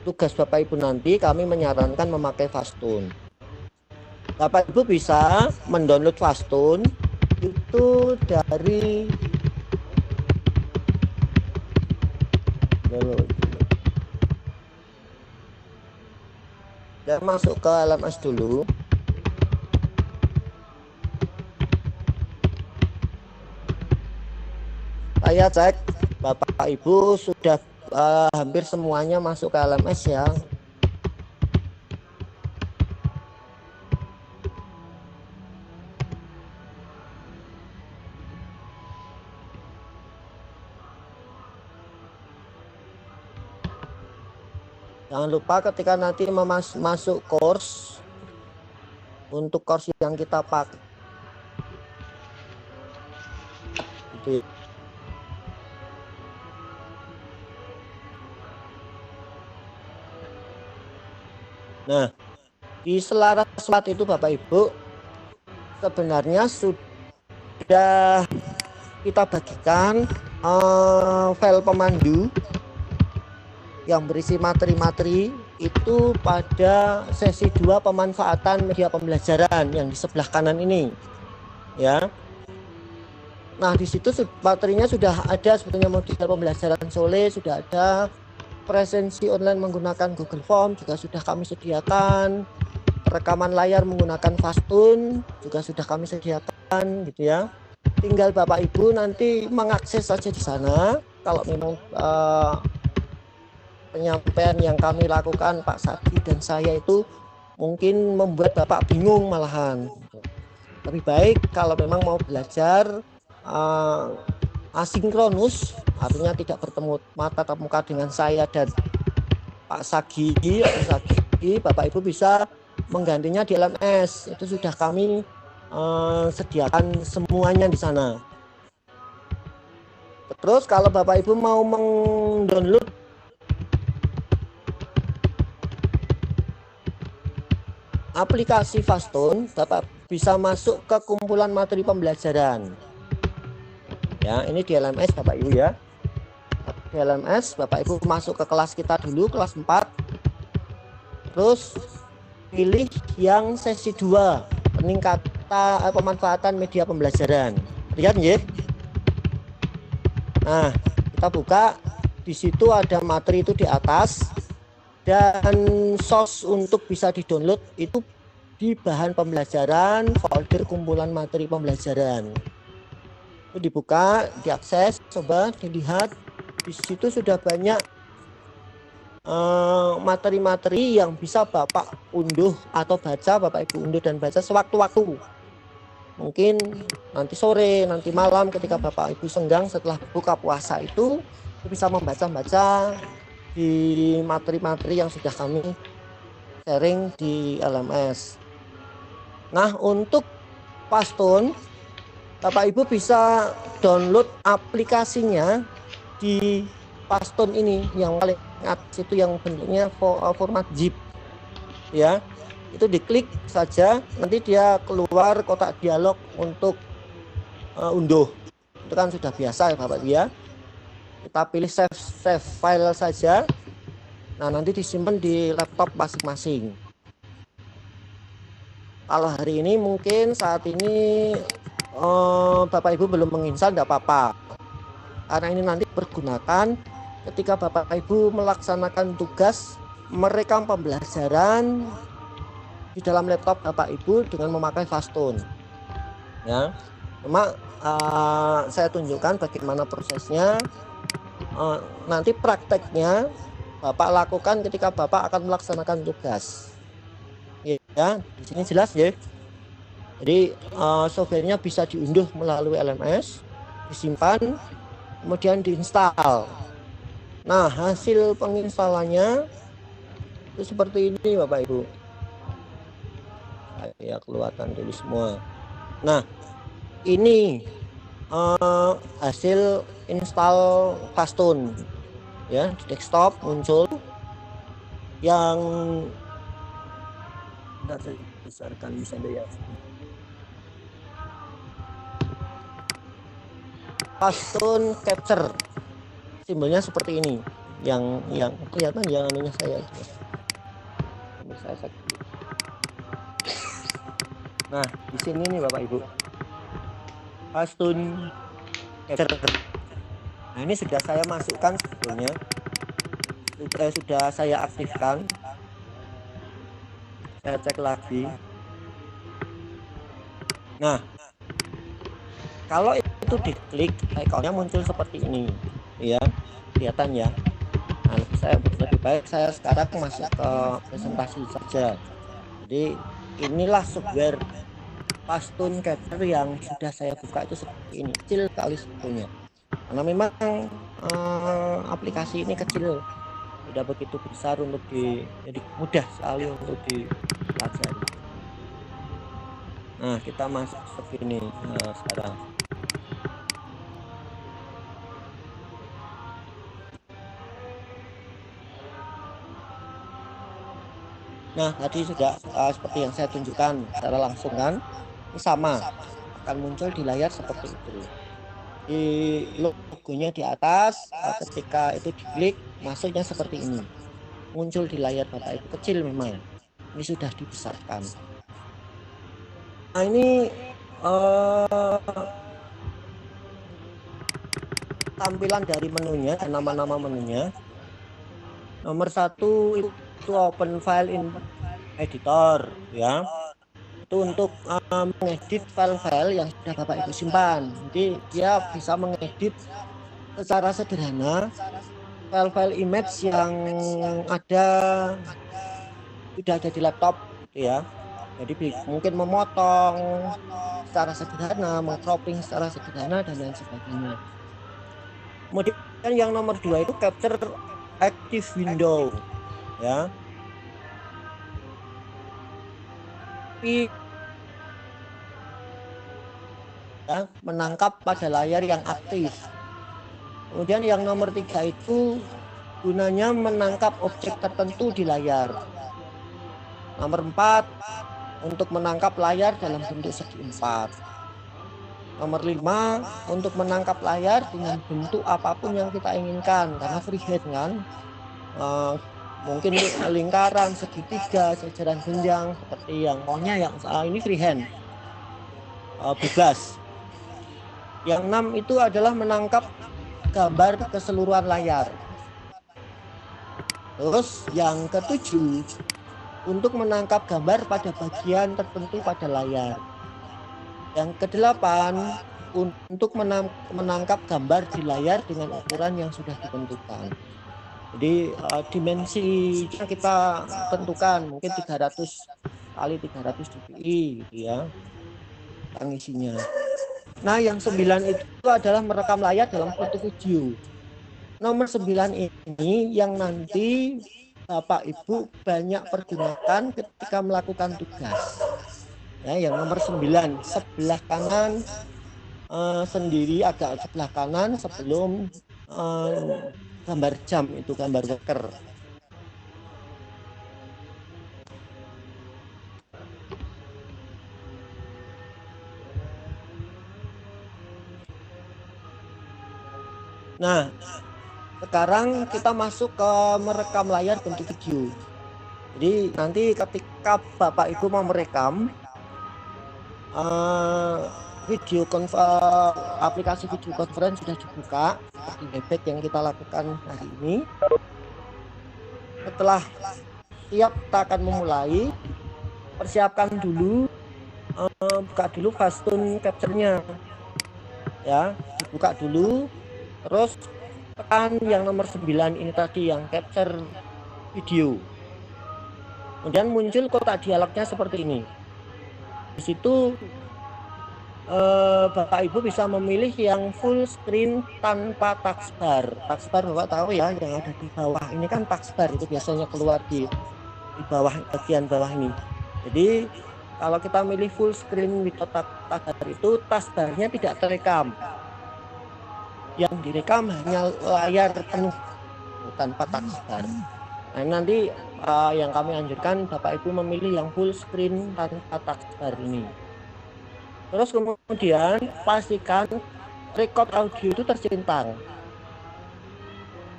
tugas Bapak Ibu nanti kami menyarankan memakai Fastune. Bapak Ibu bisa mendownload Fastune itu dari dan masuk ke LMS dulu. Saya cek Bapak Ibu sudah hampir semuanya masuk ke LMS ya. Jangan lupa ketika nanti masuk course, untuk course yang kita pakai gitu. Nah, di selaras slide itu Bapak Ibu sebenarnya sudah kita bagikan file pemandu yang berisi materi-materi itu pada sesi 2 pemanfaatan media pembelajaran yang di sebelah kanan ini ya. Nah, di situ materinya sudah ada, sebetulnya model pembelajaran Sole sudah ada, presensi online menggunakan Google Form juga sudah kami sediakan, rekaman layar menggunakan Fastun juga sudah kami sediakan gitu ya. Tinggal Bapak Ibu nanti mengakses saja di sana. Kalau memang penyampaian yang kami lakukan Pak Sadi dan saya itu mungkin membuat Bapak bingung malahan. Lebih baik kalau memang mau belajar asinkronus, artinya tidak bertemu mata tatap muka dengan saya dan Pak Sagi, Bapak Ibu bisa menggantinya di LMS. Itu sudah kami sediakan semuanya di sana. Terus kalau Bapak Ibu mau mendownload aplikasi Fastun, Bapak bisa masuk ke kumpulan materi pembelajaran. Ya, ini di LMS Bapak Ibu ya. Di LMS Bapak Ibu masuk ke kelas kita dulu, kelas 4. Terus pilih yang sesi 2, peningkatan pemanfaatan media pembelajaran. Lihat nggih. Nah, kita buka, di situ ada materi itu di atas dan source untuk bisa di-download itu di bahan pembelajaran, folder kumpulan materi pembelajaran. Itu dibuka, diakses, coba dilihat. Di situ sudah banyak materi-materi yang bisa Bapak unduh atau baca, Bapak Ibu unduh dan baca sewaktu-waktu. Mungkin nanti sore, nanti malam ketika Bapak Ibu senggang setelah buka puasa itu bisa membaca-baca di materi-materi yang sudah kami sharing di LMS. Nah, untuk Fastun Bapak Ibu bisa download aplikasinya di Fastun ini, yang paling atas itu yang bentuknya format zip ya. Itu diklik saja, nanti dia keluar kotak dialog untuk unduh. Itu kan sudah biasa ya Bapak Ibu ya. Kita pilih save file saja. Nah, nanti disimpan di laptop masing-masing. Kalau hari ini mungkin saat ini Bapak Ibu belum menginstal, tidak apa-apa. Karena ini nanti pergunakan ketika Bapak Ibu melaksanakan tugas merekam pembelajaran di dalam laptop Bapak Ibu dengan memakai Fastun. Ya, cuma saya tunjukkan bagaimana prosesnya. Nanti prakteknya Bapak lakukan ketika Bapak akan melaksanakan tugas. Ya, di sini jelas ya. Jadi softwarenya bisa diunduh melalui LMS, disimpan, kemudian diinstal. Nah, hasil penginstalannya itu seperti ini Bapak Ibu. Saya keluarkan dulu semua. Nah, ini hasil install Fastun ya, di desktop muncul yang tidak besarkan bisa ya. Fastun Capture, simbolnya seperti ini, yang kelihatan yang anunya saya. Nah, di sini nih Bapak Ibu, Fastun Capture. Nah, ini sudah saya masukkan sebetulnya, sudah saya aktifkan. Saya cek lagi. Nah, kalau itu diklik, ikonnya muncul seperti ini, ya, kelihatan ya. Nah, lebih baik saya sekarang masuk ke presentasi saja. Jadi inilah software Fastun Capture yang sudah saya buka itu seperti ini, kecil sekali sebetulnya. Karena memang aplikasi ini kecil, tidak begitu besar untuk jadi mudah sekali untuk dipelajari. Nah, kita masuk segini sekarang. Nah, tadi sudah seperti yang saya tunjukkan secara langsung kan, ini sama akan muncul di layar seperti itu. Di logonya di atas, ketika itu diklik masuknya seperti ini, muncul di layar Bapak Ibu. Kecil memang, ini sudah dibesarkan. Nah, ini tampilan dari menunya dan nama-nama menunya. Nomor 1 itu open file in editor, ya. Itu untuk mengedit file-file yang sudah Bapak Ibu simpan. Jadi dia bisa mengedit secara sederhana file-file image yang sudah ada di laptop, gitu ya. Jadi mungkin memotong secara sederhana, mengcropping secara sederhana dan lain sebagainya. Kemudian yang nomor 2 itu capture active window, ya. Menangkap pada layar yang aktif. Kemudian yang nomor 3 itu gunanya menangkap objek tertentu di layar. Nomor 4 untuk menangkap layar dalam bentuk segi 4. Nomor 5 untuk menangkap layar dengan bentuk apapun yang kita inginkan, karena freehand kan. Mungkin lingkaran, segitiga, jajaran genjang seperti yang maunya, yang ini freehand, bebas. Yang 6 itu adalah menangkap gambar keseluruhan layar. Terus yang ke-7 untuk menangkap gambar pada bagian tertentu pada layar. Yang ke-8 untuk menangkap gambar di layar dengan ukuran yang sudah ditentukan. Jadi dimensinya kita tentukan, mungkin 300 kali 300 dpi gitu ya, isinya. Nah, yang 9 itu adalah merekam layar dalam bentuk video. Nomor 9 ini yang nanti Bapak Ibu banyak pergunakan ketika melakukan tugas. Ya, yang nomor 9 sebelah kanan sendiri, agak sebelah kanan sebelum gambar jam, itu gambar worker. Nah, sekarang kita masuk ke merekam layar bentuk video. Jadi nanti ketika Bapak Ibu mau merekam aplikasi video conference sudah dibuka seperti Webex yang kita lakukan hari ini. Setelah siap, kita akan memulai. Persiapkan dulu, buka dulu Fastun capture-nya, ya, dibuka dulu. Terus tekan yang nomor 9 ini tadi, yang capture video. Kemudian muncul kotak dialognya seperti ini. Di situ Bapak Ibu bisa memilih yang full screen tanpa taskbar. Taskbar Bapak tahu ya, yang ada di bawah ini kan taskbar, itu biasanya keluar di bawah, bagian bawah ini. Jadi kalau kita milih full screen without taskbar itu taskbarnya tidak terekam. Yang direkam hanya layar penuh tanpa taskbar. Nah, nanti yang kami anjurkan Bapak Ibu memilih yang full screen tanpa taskbar ini. Terus kemudian pastikan record audio itu tercentang.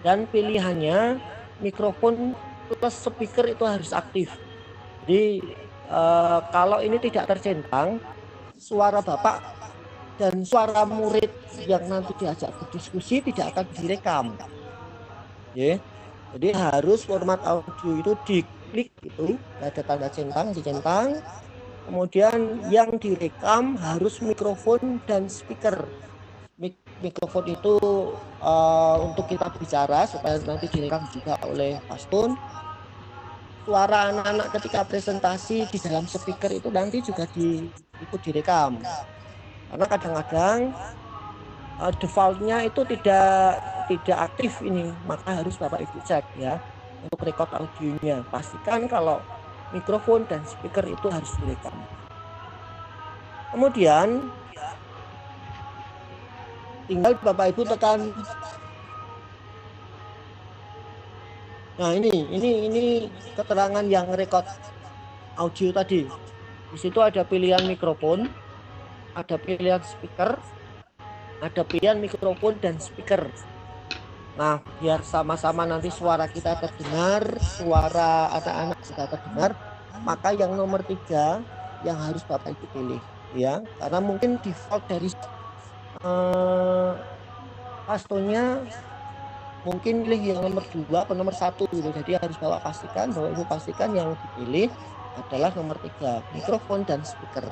Dan pilihannya mikrofon plus speaker itu harus aktif. Jadi kalau ini tidak tercentang, suara Bapak dan suara murid yang nanti diajak berdiskusi tidak akan direkam. Ya. Jadi harus format audio itu diklik itu, ada tanda centang, dicentang. Kemudian yang direkam harus mikrofon dan speaker. Mikrofon itu untuk kita bicara supaya nanti direkam juga oleh Fastun. Suara anak-anak ketika presentasi di dalam speaker itu nanti juga ikut direkam. Karena kadang-kadang defaultnya itu tidak aktif ini, maka harus Bapak Ibu cek ya. untuk record audionya. Pastikan kalau mikrofon dan speaker itu harus direkam. Kemudian tinggal Bapak Ibu tekan. Nah, ini keterangan yang record audio tadi. Di situ ada pilihan mikrofon, ada pilihan speaker, ada pilihan mikrofon dan speaker. Nah, biar sama-sama nanti suara kita terdengar, suara anak-anak juga terdengar, maka yang nomor 3 yang harus Bapak Ibu pilih, ya. Karena mungkin default dari pastonya mungkin pilih yang nomor 2 atau nomor 1 gitu. Jadi harus Bapak pastikan, Bapak Ibu pastikan yang dipilih adalah nomor 3, mikrofon dan speaker.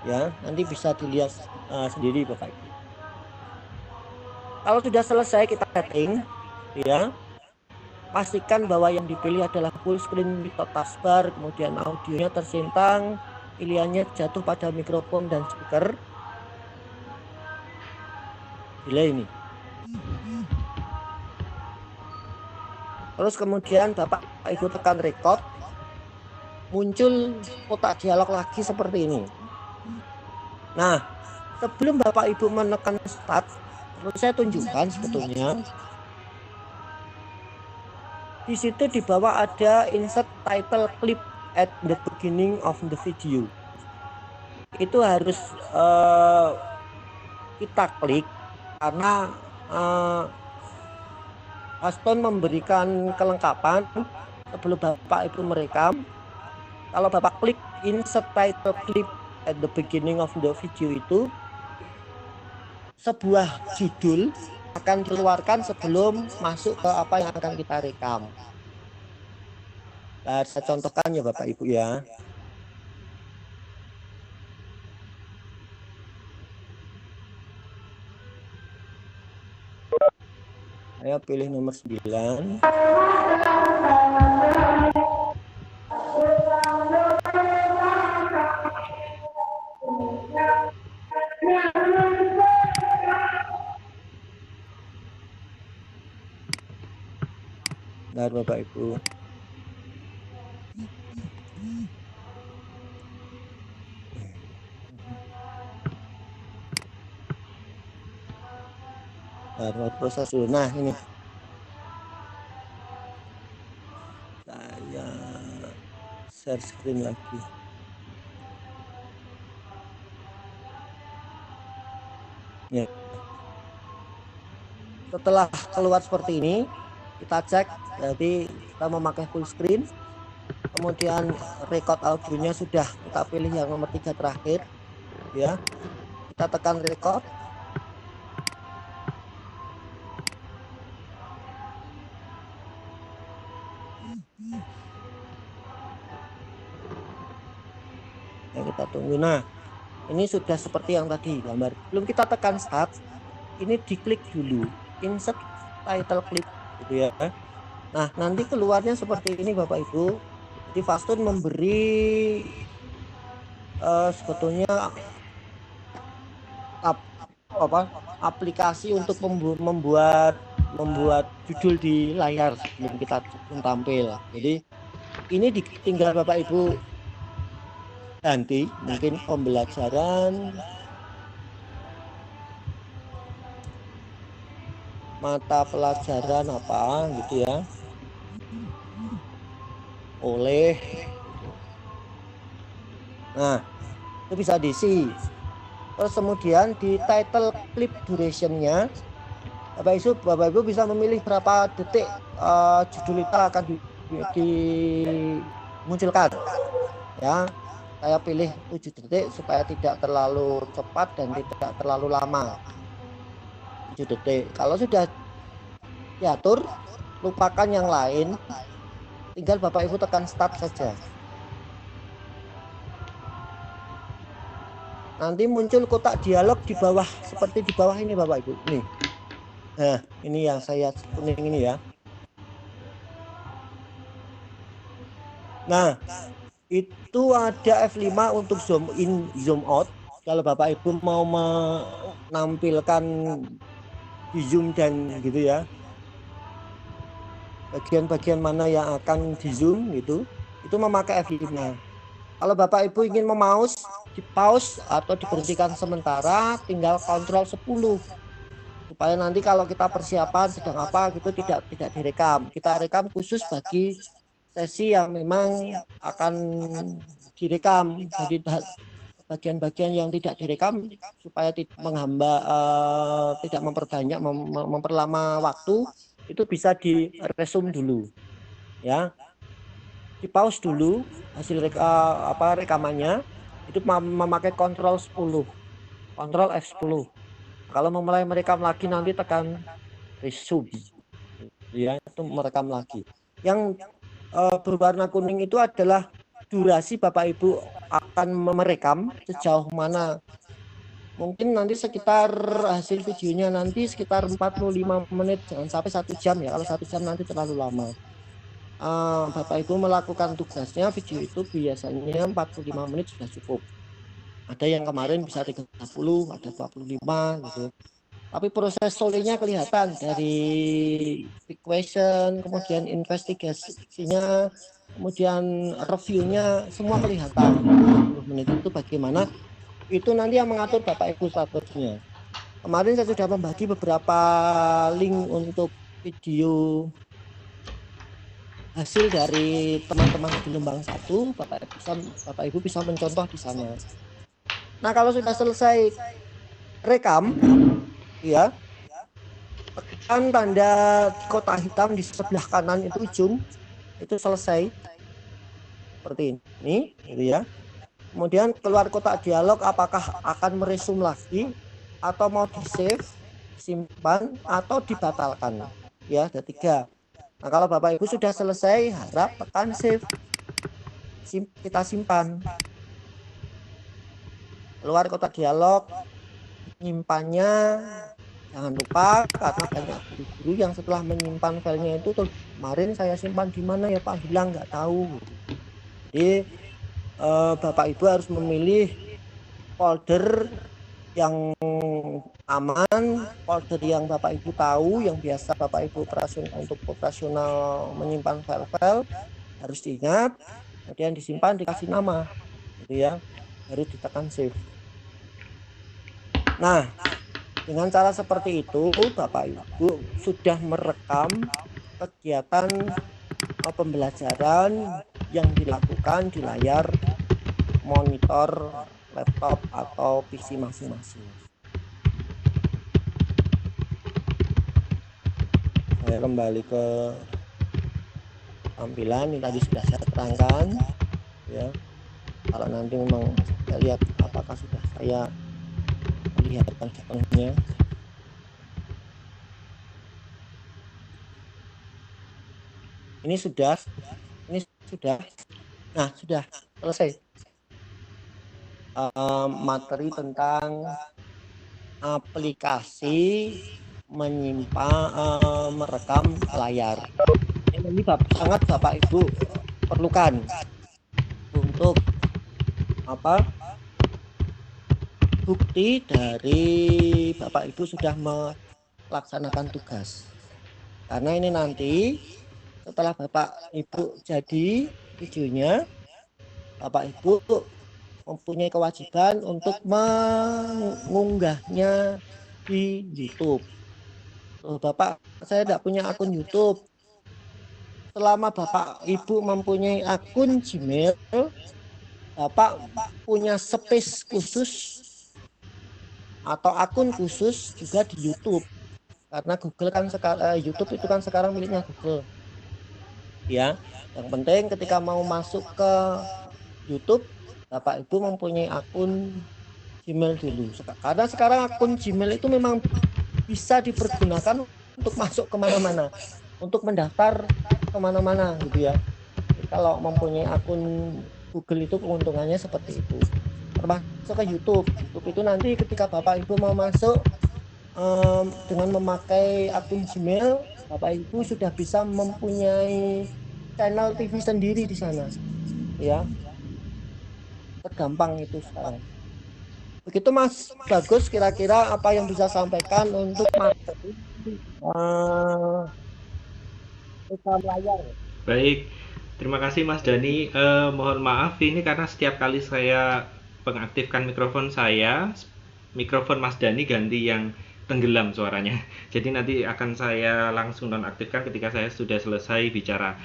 Ya, nanti bisa dilihat sendiri Bapak Ibu. Kalau sudah selesai kita setting, ya, pastikan bahwa yang dipilih adalah full screen with taskbar, kemudian audionya tersintang, pilihannya jatuh pada mikrofon dan speaker. Delay ini. Terus kemudian Bapak Ibu tekan record, muncul kotak dialog lagi seperti ini. Nah, sebelum Bapak Ibu menekan start, perlu saya tunjukkan sebetulnya di situ di bawah ada insert title clip at the beginning of the video. Itu harus kita klik karena Aston memberikan kelengkapan sebelum Bapak Ibu merekam. Kalau Bapak klik insert title clip at the beginning of the video, itu sebuah judul akan dikeluarkan sebelum masuk ke apa yang akan kita rekam. Nah, saya contohkan ya Bapak Ibu ya. Saya pilih nomor 9. Nah, Bapak Ibu. Nah, proses dulu. Nah, ini saya share screen lagi. Ya. Setelah keluar seperti ini, kita cek, jadi kita memakai full screen, kemudian record audionya sudah kita pilih yang nomor 3 terakhir, ya. Kita tekan record. Ya, kita tunggu. Nah, ini sudah seperti yang tadi gambar. Belum kita tekan start, ini diklik dulu insert title clip gitu ya. Nah, nanti keluarnya seperti ini Bapak Ibu. Jadi Fastun memberi sebetulnya aplikasi untuk membuat judul di layar sebelum kita tampil. Jadi ini tinggal Bapak Ibu ganti, mungkin pembelajaran, mata pelajaran apa gitu ya, oleh. Nah, itu bisa diisi. Terus kemudian di title clip durationnya, Bapak Ibu bisa memilih berapa detik judul itu akan dimunculkan. Ya, saya pilih 7 detik supaya tidak terlalu cepat dan tidak terlalu lama. 7 detik. Kalau sudah diatur, lupakan yang lain. Tinggal Bapak Ibu tekan start saja. Nanti muncul kotak dialog di bawah, seperti di bawah ini Bapak Ibu. Nih. Nah, ini yang saya kuning ini ya. Nah, itu ada F5 untuk zoom in, zoom out. Kalau Bapak Ibu mau menampilkan di zoom dan gitu ya. bagian-bagian mana yang akan di zoom gitu, itu memakai F5. Kalau Bapak Ibu ingin memaus, di pause atau diberhentikan sementara, tinggal kontrol 10 supaya nanti kalau kita persiapan sedang apa gitu tidak direkam. Kita rekam khusus bagi sesi yang memang akan direkam. Jadi bagian-bagian yang tidak direkam supaya tidak tidak memperbanyak memperlama waktu, itu bisa diresum dulu ya, di pause dulu hasil rekamannya, itu memakai kontrol 10, kontrol F10. Kalau memulai merekam lagi nanti tekan resume ya, itu merekam lagi. Yang berwarna kuning itu adalah durasi Bapak Ibu akan merekam sejauh mana. Mungkin nanti sekitar hasil videonya nanti sekitar 45 menit, jangan sampai 1 jam ya. Kalau 1 jam nanti terlalu lama. Bapak Ibu melakukan tugasnya, video itu biasanya 45 menit sudah cukup. Ada yang kemarin bisa 30, ada 25 gitu. Tapi proses solenya kelihatan dari big question, kemudian investigasinya, kemudian reviewnya, semua kelihatan. 10 menit itu bagaimana, itu nanti yang mengatur Bapak Ibu statusnya. Kemarin saya sudah membagi beberapa link untuk video hasil dari teman-teman gelombang 1, Bapak Ibu bisa mencontoh di sana. Nah, kalau sudah selesai rekam ya, tekan tanda kotak hitam di sebelah kanan itu zoom, itu selesai seperti ini gitu ya. Kemudian keluar kotak dialog, apakah akan meresum lagi atau mau di save, simpan atau dibatalkan ya, ada 3. Nah, kalau Bapak Ibu sudah selesai, harap tekan save, kita simpan. Keluar kotak dialog, nyimpannya jangan lupa, karena banyak guru yang setelah menyimpan filenya itu tuh, kemarin saya simpan di mana ya Pak, bilang nggak tahu. Jadi Bapak Ibu harus memilih folder yang aman, folder yang Bapak Ibu tahu, yang biasa Bapak Ibu untuk operasional menyimpan file-file, harus diingat, kemudian disimpan, dikasih nama gitu ya, baru ditekan save. Nah, dengan cara seperti itu Bapak Ibu sudah merekam kegiatan pembelajaran yang dilakukan di layar monitor laptop atau PC masing-masing. Saya kembali ke tampilan, ini tadi sudah saya terangkan ya. Kalau nanti memang saya lihat apakah sudah saya lihatkan sepenuhnya. Ini sudah. Nah, sudah selesai. Materi tentang aplikasi menyimpan merekam layar. Ini sangat Bapak Ibu perlukan untuk bukti dari Bapak Ibu sudah melaksanakan tugas. Karena ini nanti setelah Bapak Ibu jadi videonya, Bapak Ibu mempunyai kewajiban untuk mengunggahnya di YouTube. Bapak, saya tidak punya akun YouTube. Selama Bapak Ibu mempunyai akun Gmail, Bapak punya space khusus atau akun khusus juga di YouTube. Karena Google kan sekarang, YouTube itu kan sekarang miliknya Google. Ya, yang penting ketika mau masuk ke YouTube, Bapak Ibu mempunyai akun Gmail dulu. Karena sekarang akun Gmail itu memang bisa dipergunakan untuk masuk kemana-mana, untuk mendaftar kemana-mana gitu ya. Jadi kalau mempunyai akun Google itu keuntungannya seperti itu. Termasuk ke YouTube. YouTube itu nanti ketika Bapak Ibu mau masuk dengan memakai akun Gmail, Bapak Ibu sudah bisa mempunyai channel TV sendiri di sana. Ya. Tergampang itu sekarang. Begitu Mas Bagus, kira-kira apa yang bisa sampaikan untuk materi rekam layar. Baik, terima kasih Mas Dani. Mohon maaf ini karena setiap kali saya mengaktifkan mikrofon Mas Dani ganti yang tenggelam suaranya. Jadi nanti akan saya langsung nonaktifkan ketika saya sudah selesai bicara.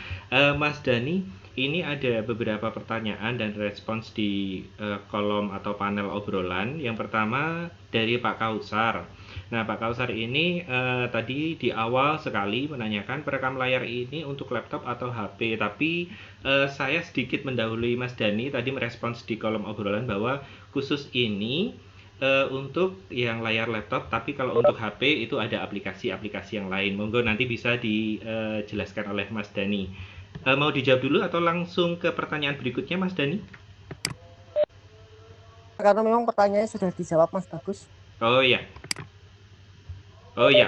Mas Dani, ini ada beberapa pertanyaan dan respons di kolom atau panel obrolan. Yang pertama dari Pak Kausar. Nah, Pak Kausar ini tadi di awal sekali menanyakan perekam layar ini untuk laptop atau HP. Tapi saya sedikit mendahului Mas Dani tadi merespons di kolom obrolan bahwa khusus ini untuk yang layar laptop, tapi kalau untuk HP itu ada aplikasi-aplikasi yang lain. Monggo nanti bisa dijelaskan oleh Mas Dani. Mau dijawab dulu atau langsung ke pertanyaan berikutnya, Mas Dani? Karena memang pertanyaannya sudah dijawab, Mas Bagus. Oh ya,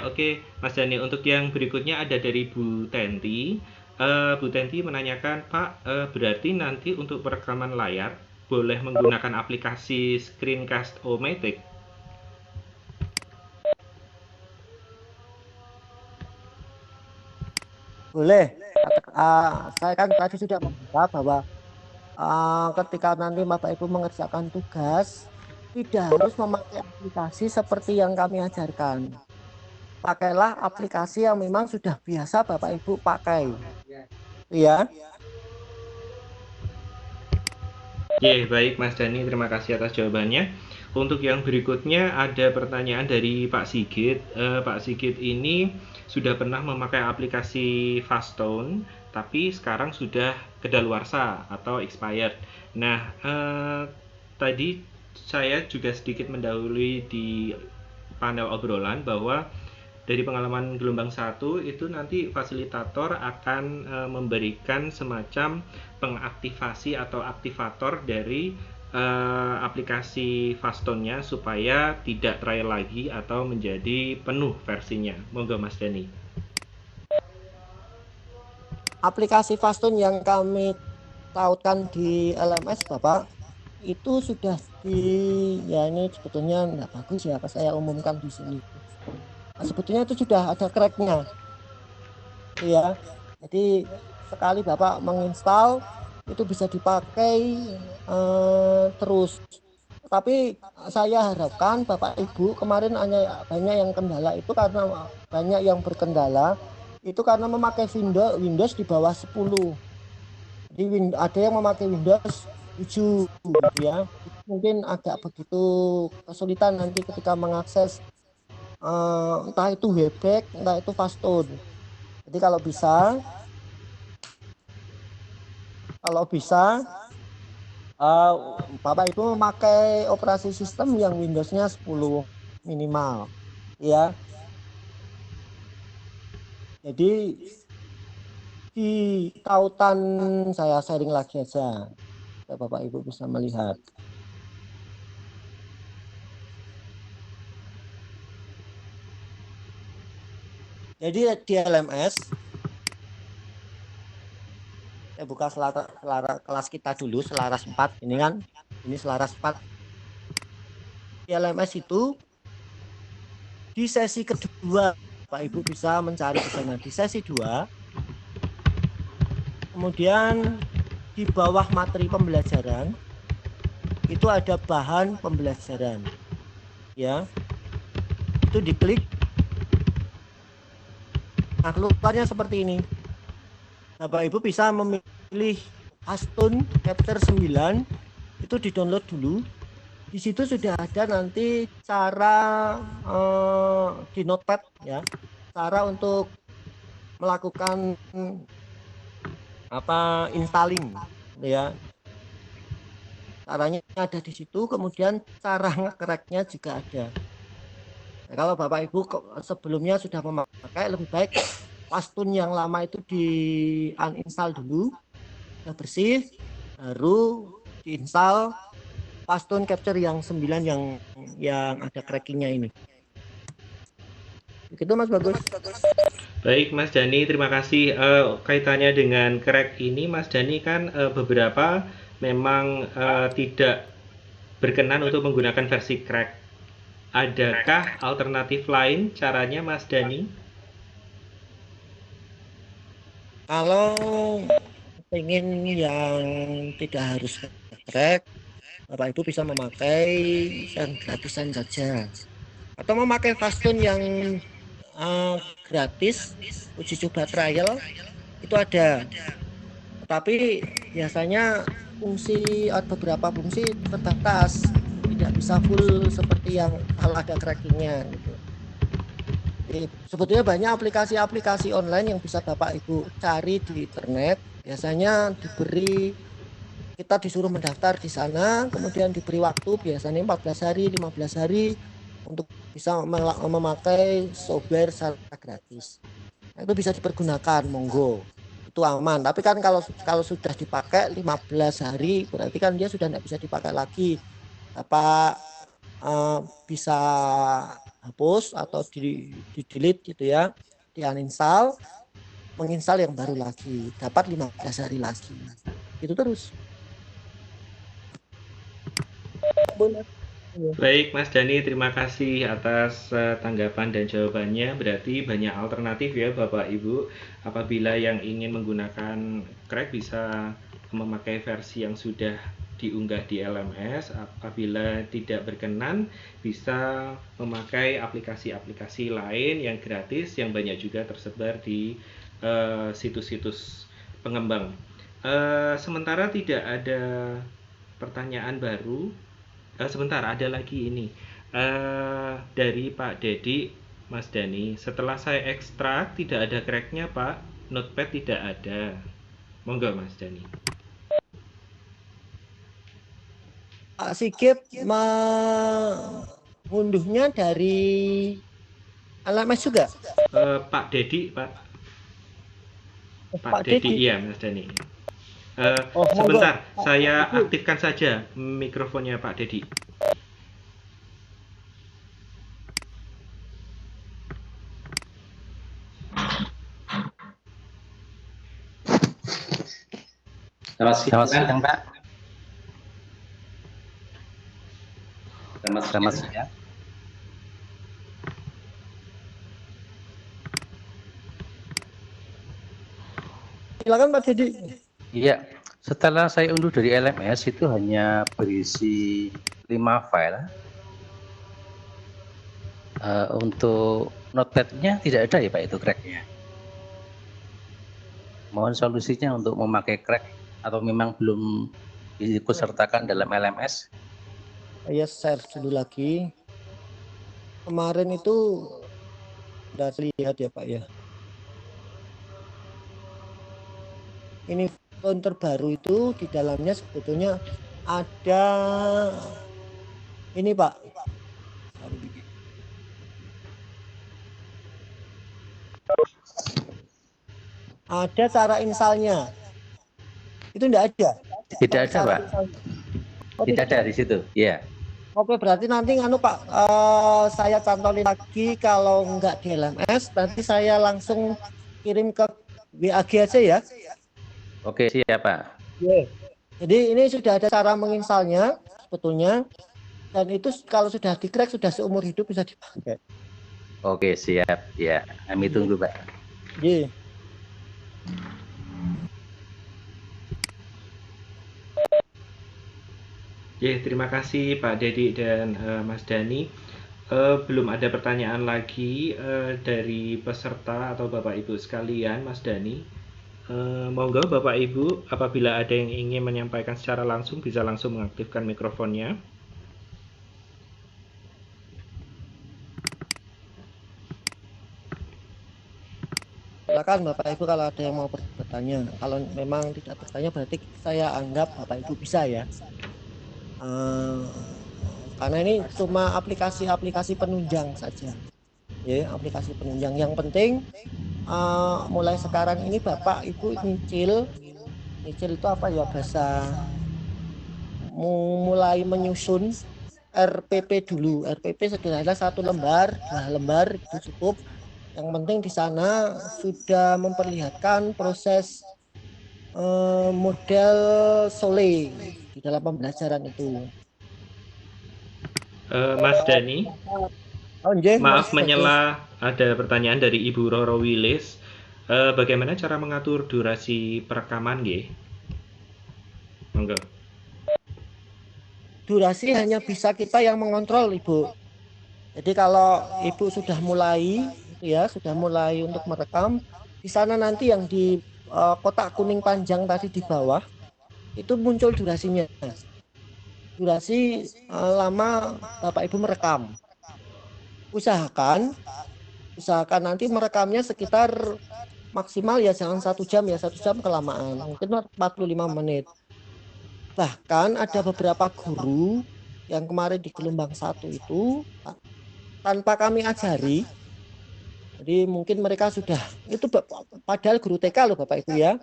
oke, Mas Dani. Untuk yang berikutnya ada dari Bu Tenti. Bu Tenti menanyakan, Pak, berarti nanti untuk perekaman layar boleh menggunakan aplikasi Screencast-O-Matic? Boleh. Saya kan tadi sudah membuka bahwa ketika nanti Bapak Ibu mengerjakan tugas, tidak harus memakai aplikasi seperti yang kami ajarkan. Pakailah aplikasi yang memang sudah biasa Bapak Ibu pakai. Ya. Baik Mas Dani, terima kasih atas jawabannya. Untuk yang berikutnya ada pertanyaan dari Pak Sigit. Pak Sigit ini sudah pernah memakai aplikasi Fastone, tapi sekarang sudah kedaluarsa atau expired. Nah, tadi saya juga sedikit mendahului di panel obrolan bahwa dari pengalaman gelombang 1 itu nanti fasilitator akan memberikan semacam pengaktifasi atau aktivator dari aplikasi Fastone-nya supaya tidak trial lagi atau menjadi penuh versinya. Monggo Mas Dani. Aplikasi Fastone yang kami tautkan di LMS Bapak itu sudah ya ini sebetulnya nggak bagus ya saya umumkan di sini. Sebetulnya itu sudah ada cracknya, ya. Jadi sekali Bapak menginstal itu bisa dipakai terus. Tapi saya harapkan Bapak Ibu kemarin hanya banyak yang kendala itu karena banyak yang berkendala itu karena memakai Windows di bawah 10. Jadi ada yang memakai Windows 7, ya. Mungkin agak begitu kesulitan nanti ketika mengakses entah itu Webpack, entah itu Fastone. Jadi kalau bisa Bapak Ibu memakai operasi sistem yang Windows-nya 10 minimal, ya. Jadi di tautan saya sharing lagi aja, supaya Bapak Ibu bisa melihat. Jadi di LMS saya buka kelas kita dulu, selaras 4 ini kan, ini selaras 4. Di LMS itu di sesi kedua Pak Ibu bisa mencari ke sana di sesi 2. Kemudian di bawah materi pembelajaran itu ada bahan pembelajaran, ya. Itu diklik. Nah, keluarnya seperti ini. Bapak Ibu bisa memilih Fastone Capture 9, itu di-download dulu. Di situ sudah ada nanti cara di notepad, ya. Cara untuk melakukan installing, ya. Caranya ada di situ, kemudian cara nge-cracknya juga ada. Nah, kalau Bapak Ibu sebelumnya sudah memakai, lebih baik Fastone yang lama itu di uninstall dulu, sudah bersih, baru diinstal Fastone Capture yang 9 yang ada crackingnya ini. Begitu Mas Bagus. Baik Mas Dani, terima kasih. Kaitannya dengan crack ini, Mas Dani kan beberapa memang tidak berkenan untuk menggunakan versi crack. Adakah alternatif lain caranya Mas Dani? Kalau pengen yang tidak harus track, Bapak Ibu bisa memakai yang gratisan saja. Atau memakai Fastun yang gratis, uji coba trial, itu ada. Tapi biasanya beberapa fungsi terbatas, tidak bisa full seperti yang kalau ada crackingnya gitu. Sebetulnya banyak aplikasi-aplikasi online yang bisa Bapak Ibu cari di internet. Biasanya kita disuruh mendaftar di sana, kemudian diberi waktu biasanya 14 hari, 15 hari untuk bisa memakai software secara gratis. Nah, itu bisa dipergunakan, monggo. Itu aman. Tapi kan kalau sudah dipakai 15 hari, berarti kan dia sudah tidak bisa dipakai lagi. Bapak bisa hapus atau di delete gitu ya, di uninstall, menginstal yang baru lagi, dapat 15 hari lagi, itu terus. Baik Mas Dani, terima kasih atas tanggapan dan jawabannya. Berarti banyak alternatif ya Bapak Ibu. Apabila yang ingin menggunakan crack bisa memakai versi yang sudah diunggah di LMS. Apabila tidak berkenan bisa memakai aplikasi-aplikasi lain yang gratis yang banyak juga tersebar di situs-situs pengembang. Sementara tidak ada pertanyaan baru. Sebentar, ada lagi ini dari Pak Dedi, Mas Dani. Setelah saya ekstrak tidak ada cracknya Pak, notepad tidak ada. Monggo Mas Dani. Pak Sigit mengunduhnya dari LMS juga? Pak Dedi, Pak. Pak Dedi, iya Mas Dani. Sebentar, saya aktifkan saja mikrofonnya Pak Dedi. Selamat siang, Pak. Selamat siang. Silakan Pak Dedi. Iya, setelah saya unduh dari LMS itu hanya berisi 5 file. Untuk notepad-nya tidak ada ya Pak itu crack-nya. Mohon solusinya untuk memakai crack atau memang belum diikutsertakan dalam LMS? Ya, share dulu lagi. Kemarin itu sudah lihat ya Pak ya. Ini phone terbaru itu di dalamnya sebetulnya ada ini Pak. Ada cara installnya. Itu enggak ada. Tidak ada Pak. Tidak ada di situ. Iya. Oke, berarti nanti Pak, saya cantolin lagi kalau enggak di LMS, nanti saya langsung kirim ke WAG aja ya. Oke, siap Pak. Jadi ini sudah ada cara menginstalnya sebetulnya, dan itu kalau sudah di-crack sudah seumur hidup bisa dipakai. Oke, siap. Ya, kami tunggu Pak. Iya. Terima kasih Pak Dedi dan Mas Dani. Belum ada pertanyaan lagi dari peserta atau Bapak Ibu sekalian, Mas Dani. Monggo Bapak Ibu, apabila ada yang ingin menyampaikan secara langsung bisa langsung mengaktifkan mikrofonnya. Silakan Bapak Ibu kalau ada yang mau bertanya. Kalau memang tidak bertanya berarti saya anggap Bapak Ibu bisa ya. Karena ini cuma aplikasi-aplikasi penunjang saja. Ya, aplikasi penunjang. Yang penting mulai sekarang ini Bapak Ibu nyicil itu apa ya bahasa, mulai menyusun RPP dulu. RPP sederhana 1 lembar, 2 lembar itu cukup. Yang penting di sana sudah memperlihatkan proses model SOLE di dalam pembelajaran itu. Mas Dani, maaf menyela, ada pertanyaan dari Ibu Roro Wilis. Bagaimana cara mengatur durasi perekaman nggih? Monggo. Durasi hanya bisa kita yang mengontrol, Ibu. Jadi kalau Ibu sudah mulai sudah mulai untuk merekam, di sana nanti yang di kotak kuning panjang tadi di bawah itu muncul durasinya. Durasi lama Bapak Ibu merekam. Usahakan nanti merekamnya sekitar maksimal ya jangan 1 jam ya, 1 jam kelamaan, mungkin 45 menit. Bahkan ada beberapa guru yang kemarin di gelombang 1 itu tanpa kami ajari, jadi mungkin mereka sudah, itu padahal guru TK loh Bapak Ibu ya,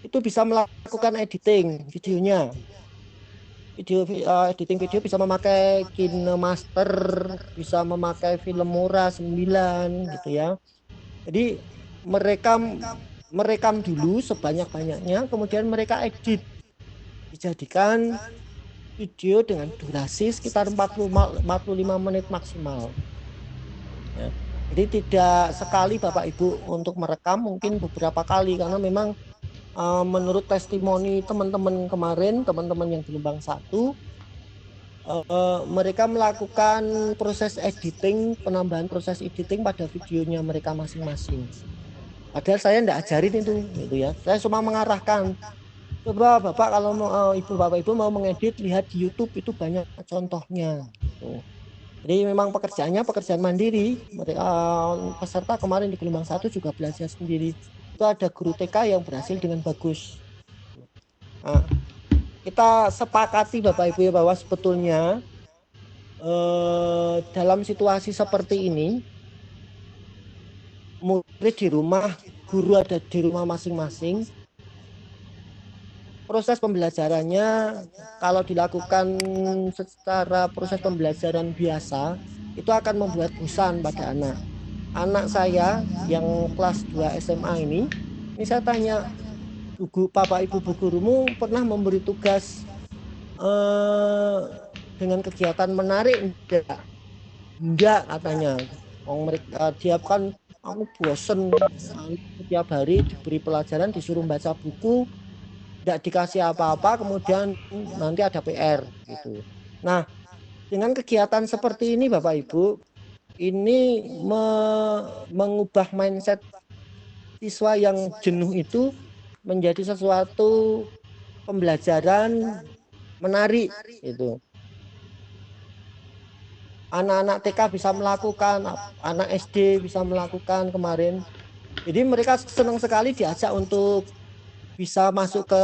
itu bisa melakukan editing videonya. Editing video bisa memakai KineMaster, bisa memakai Filmora 9 gitu ya. Jadi merekam dulu sebanyak-banyaknya, kemudian mereka edit, dijadikan video dengan durasi sekitar 45 menit maksimal ya. Jadi tidak sekali Bapak Ibu untuk merekam, mungkin beberapa kali, karena memang menurut testimoni teman-teman kemarin, teman-teman yang gelombang 1, mereka melakukan proses editing, penambahan proses editing pada videonya mereka masing-masing. Padahal saya tidak ajarin itu gitu ya. Saya cuma mengarahkan, coba Bapak kalau mau Bapak Ibu mau mengedit, lihat di YouTube itu banyak contohnya gitu. Jadi memang pekerjaan mandiri. Peserta kemarin di gelombang 1 juga belajar sendiri. Itu ada guru TK yang berhasil dengan bagus. Nah, kita sepakati Bapak Ibu ya bahwa sebetulnya dalam situasi seperti ini, murid di rumah, guru ada di rumah masing-masing. Proses pembelajarannya kalau dilakukan secara proses pembelajaran biasa itu akan membuat bosan pada anak. Anak saya yang kelas 2 SMA ini saya tanya, Bapak Ibu gurumu pernah memberi tugas dengan kegiatan menarik enggak? Enggak katanya. Dia kan aku bosen setiap hari diberi pelajaran, disuruh baca buku, tidak dikasih apa-apa, kemudian nanti ada PR gitu. Nah, dengan kegiatan seperti ini Bapak Ibu, ini mengubah mindset siswa yang jenuh itu menjadi sesuatu pembelajaran menarik itu. Anak-anak TK bisa melakukan, anak SD bisa melakukan kemarin. Jadi mereka senang sekali diajak untuk bisa masuk ke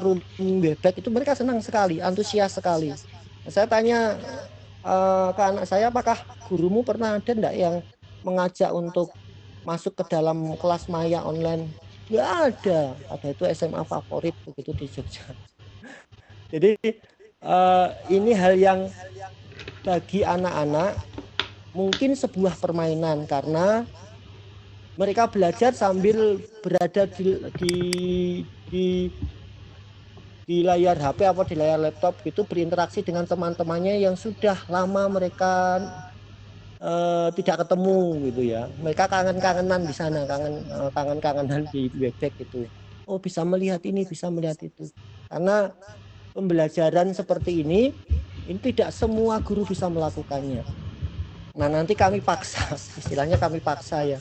room bebek, itu mereka senang sekali, antusias sekali. Saya tanya ke anak saya, apakah gurumu pernah ada enggak yang mengajak untuk masuk ke dalam kelas maya online? Ya ada itu SMA favorit begitu di Jogja. Jadi ini hal yang bagi anak-anak mungkin sebuah permainan, karena mereka belajar sambil berada di layar HP atau di layar laptop gitu, berinteraksi dengan teman-temannya yang sudah lama mereka tidak ketemu gitu ya. Mereka kangen-kangenan di sana, kangen-kangenan di webback gitu. Oh, bisa melihat ini, bisa melihat itu. Karena pembelajaran seperti ini tidak semua guru bisa melakukannya. Nah, nanti kami paksa, istilahnya kami paksa ya.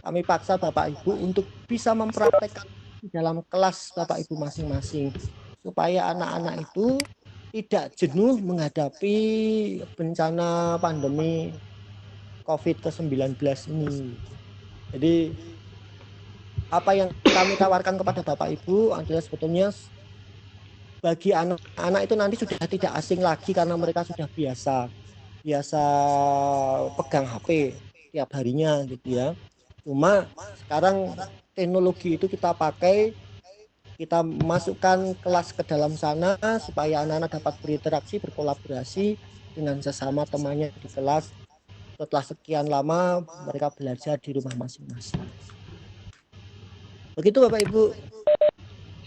Kami paksa Bapak Ibu untuk bisa mempraktekkan di dalam kelas Bapak Ibu masing-masing, supaya anak-anak itu tidak jenuh menghadapi bencana pandemi COVID-19 ini. Jadi apa yang kami tawarkan kepada Bapak Ibu adalah sebetulnya bagi anak-anak itu nanti sudah tidak asing lagi, karena mereka sudah biasa pegang HP tiap harinya gitu ya. Cuma sekarang teknologi itu kita pakai, kita masukkan kelas ke dalam sana supaya anak-anak dapat berinteraksi, berkolaborasi dengan sesama temannya di kelas. Setelah sekian lama mereka belajar di rumah masing-masing. Begitu Bapak Ibu.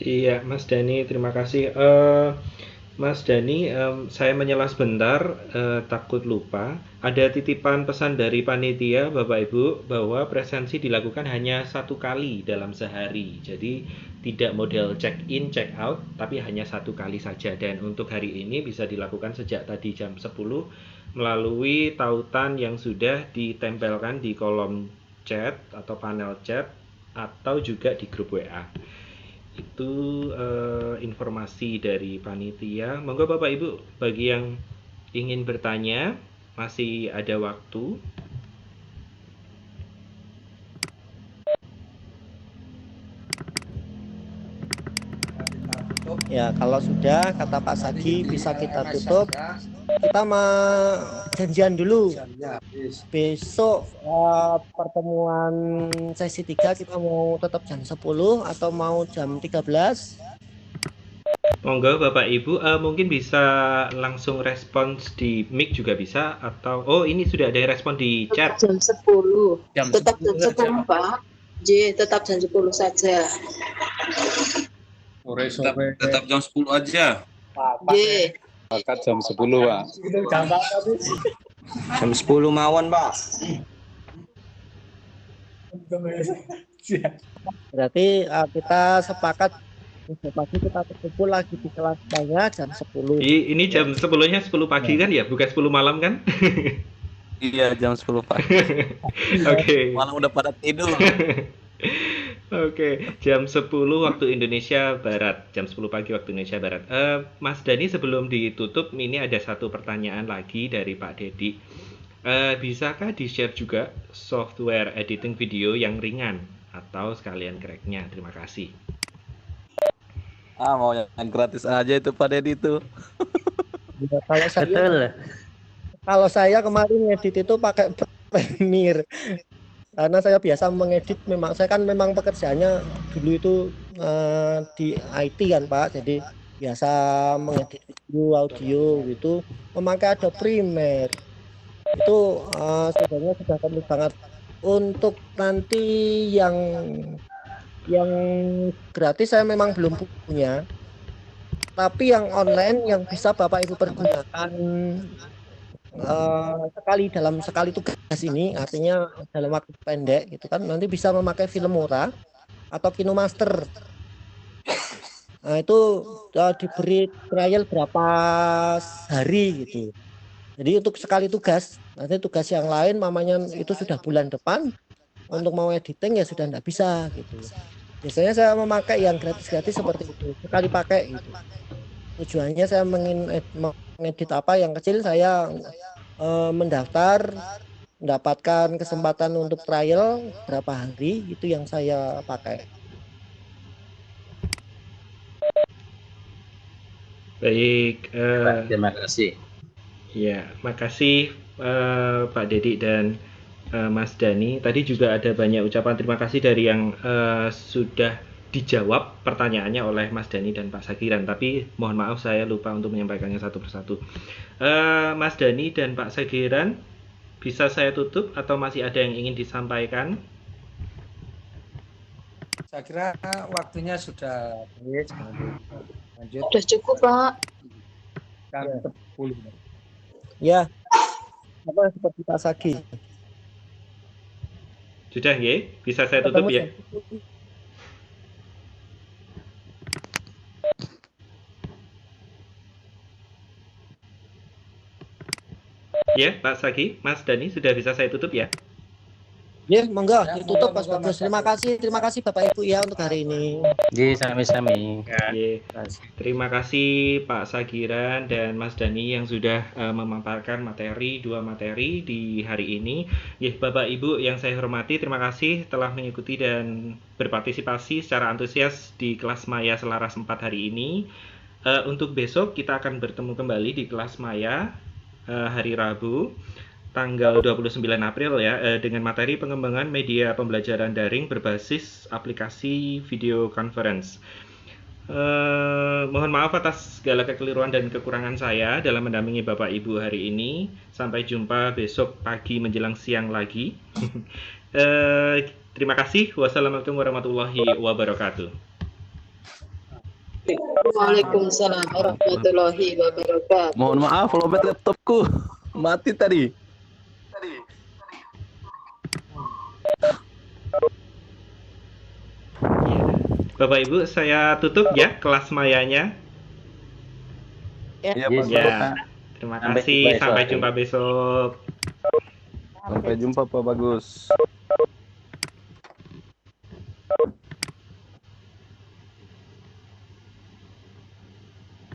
Iya, Mas Dani, terima kasih. Mas Dani, saya menyela sebentar, takut lupa. Ada titipan pesan dari panitia, Bapak Ibu, bahwa presensi dilakukan hanya 1 kali dalam sehari. Jadi tidak model check-in, check-out, tapi hanya 1 kali saja. Dan untuk hari ini bisa dilakukan sejak tadi jam 10 melalui tautan yang sudah ditempelkan di kolom chat atau panel chat atau juga di grup WA. Itu informasi dari panitia. Monggo Bapak Ibu, bagi yang ingin bertanya, masih ada waktu. Ya, kalau sudah kata Pak Sagi bisa kita tutup. Kita mau janjian dulu. Besok pertemuan sesi 3 kita mau tetap jam 10 atau mau jam 13? Monggo Bapak Ibu, mungkin bisa langsung respons di mic juga bisa, atau ini sudah ada yang respon di chat. Jam 10. Jam Tetap 10 jam saja. 10, Pak. J, tetap jam 10 saja. Sore-sore. Tetap jam 10 aja. J. Sepakat jam 10, Pak. Jam 10 mawon, Pak. Berarti kita sepakat besok pagi kita berkumpul lagi di kelas saya jam 10. Ini jam 10-nya 10 pagi kan ya, bukan 10 malam kan? Iya, jam 10 pagi. Oke. Malam udah pada tidur. Oke, jam 10 waktu Indonesia Barat, jam 10 pagi waktu Indonesia Barat. Mas Dani, sebelum ditutup, ini ada satu pertanyaan lagi dari Pak Dedi. Bisakah di-share juga software editing video yang ringan atau sekalian crack-nya? Terima kasih. Mau yang gratis aja itu Pak Dedi itu. Ya, kalau saya, Betul. kalau saya kemarin ngedit itu pakai Premiere. Karena saya biasa mengedit, saya kan memang pekerjaannya dulu itu di IT kan Pak, jadi biasa mengedit video, audio gitu, memakai Adobe Premiere. Itu sebenarnya sudah komplit banget. Untuk nanti yang gratis saya memang belum punya, tapi yang online yang bisa Bapak Ibu pergunakan dalam sekali tugas ini, artinya dalam waktu pendek gitu kan, nanti bisa memakai Filmora atau KinoMaster. Nah, itu diberi trial berapa hari gitu. Jadi untuk sekali tugas, nanti tugas yang lain mamanya itu sudah bulan depan, untuk mau editing ya sudah tidak bisa gitu. Biasanya saya memakai yang gratis-gratis seperti itu, sekali pakai gitu. Tujuannya saya mengedit apa yang kecil, saya mendaftar, mendapatkan kesempatan untuk trial berapa hari, itu yang saya pakai. Baik, Terima kasih. ya, makasih Pak Dedi dan Mas Dani. Tadi juga ada banyak ucapan terima kasih dari yang sudah dijawab pertanyaannya oleh Mas Dani dan Pak Sagiran, tapi mohon maaf saya lupa untuk menyampaikannya satu persatu. Mas Dani dan Pak Sagiran, bisa saya tutup atau masih ada yang ingin disampaikan? Saya kira waktunya sudah habis. Lanjut. Sudah cukup, Pak. Kan 10. Ya, apa seperti Pak Sagi. Sudah ya, bisa saya tutup ya. Ya, Pak Sagi, Mas Dani, sudah bisa saya tutup ya? Ya, monggo ditutup Mas Bagus. Terima kasih Bapak Ibu ya untuk hari ini. Ji, sami-sami. Ya, terima kasih Pak Sagiran dan Mas Dani yang sudah memaparkan dua materi di hari ini. Ya, Bapak Ibu yang saya hormati, terima kasih telah mengikuti dan berpartisipasi secara antusias di kelas Maya Selaras 4 hari ini. Untuk besok kita akan bertemu kembali di kelas Maya hari Rabu tanggal 29 April ya, dengan materi pengembangan media pembelajaran daring berbasis aplikasi video conference. Mohon maaf atas segala kekeliruan dan kekurangan saya dalam mendampingi Bapak Ibu hari ini. Sampai jumpa besok pagi menjelang siang lagi. Terima kasih. Wassalamualaikum warahmatullahi wabarakatuh. Waalaikumsalam warahmatullahi wabarakatuh. Mohon maaf, lobet laptopku. Mati tadi. Bapak Ibu, saya tutup ya kelas mayanya. Ya, Yes, Ya, Pak. terima Sampai kasih. jumpa esok Sampai hari. jumpa besok. Sampai jumpa Pak Bagus.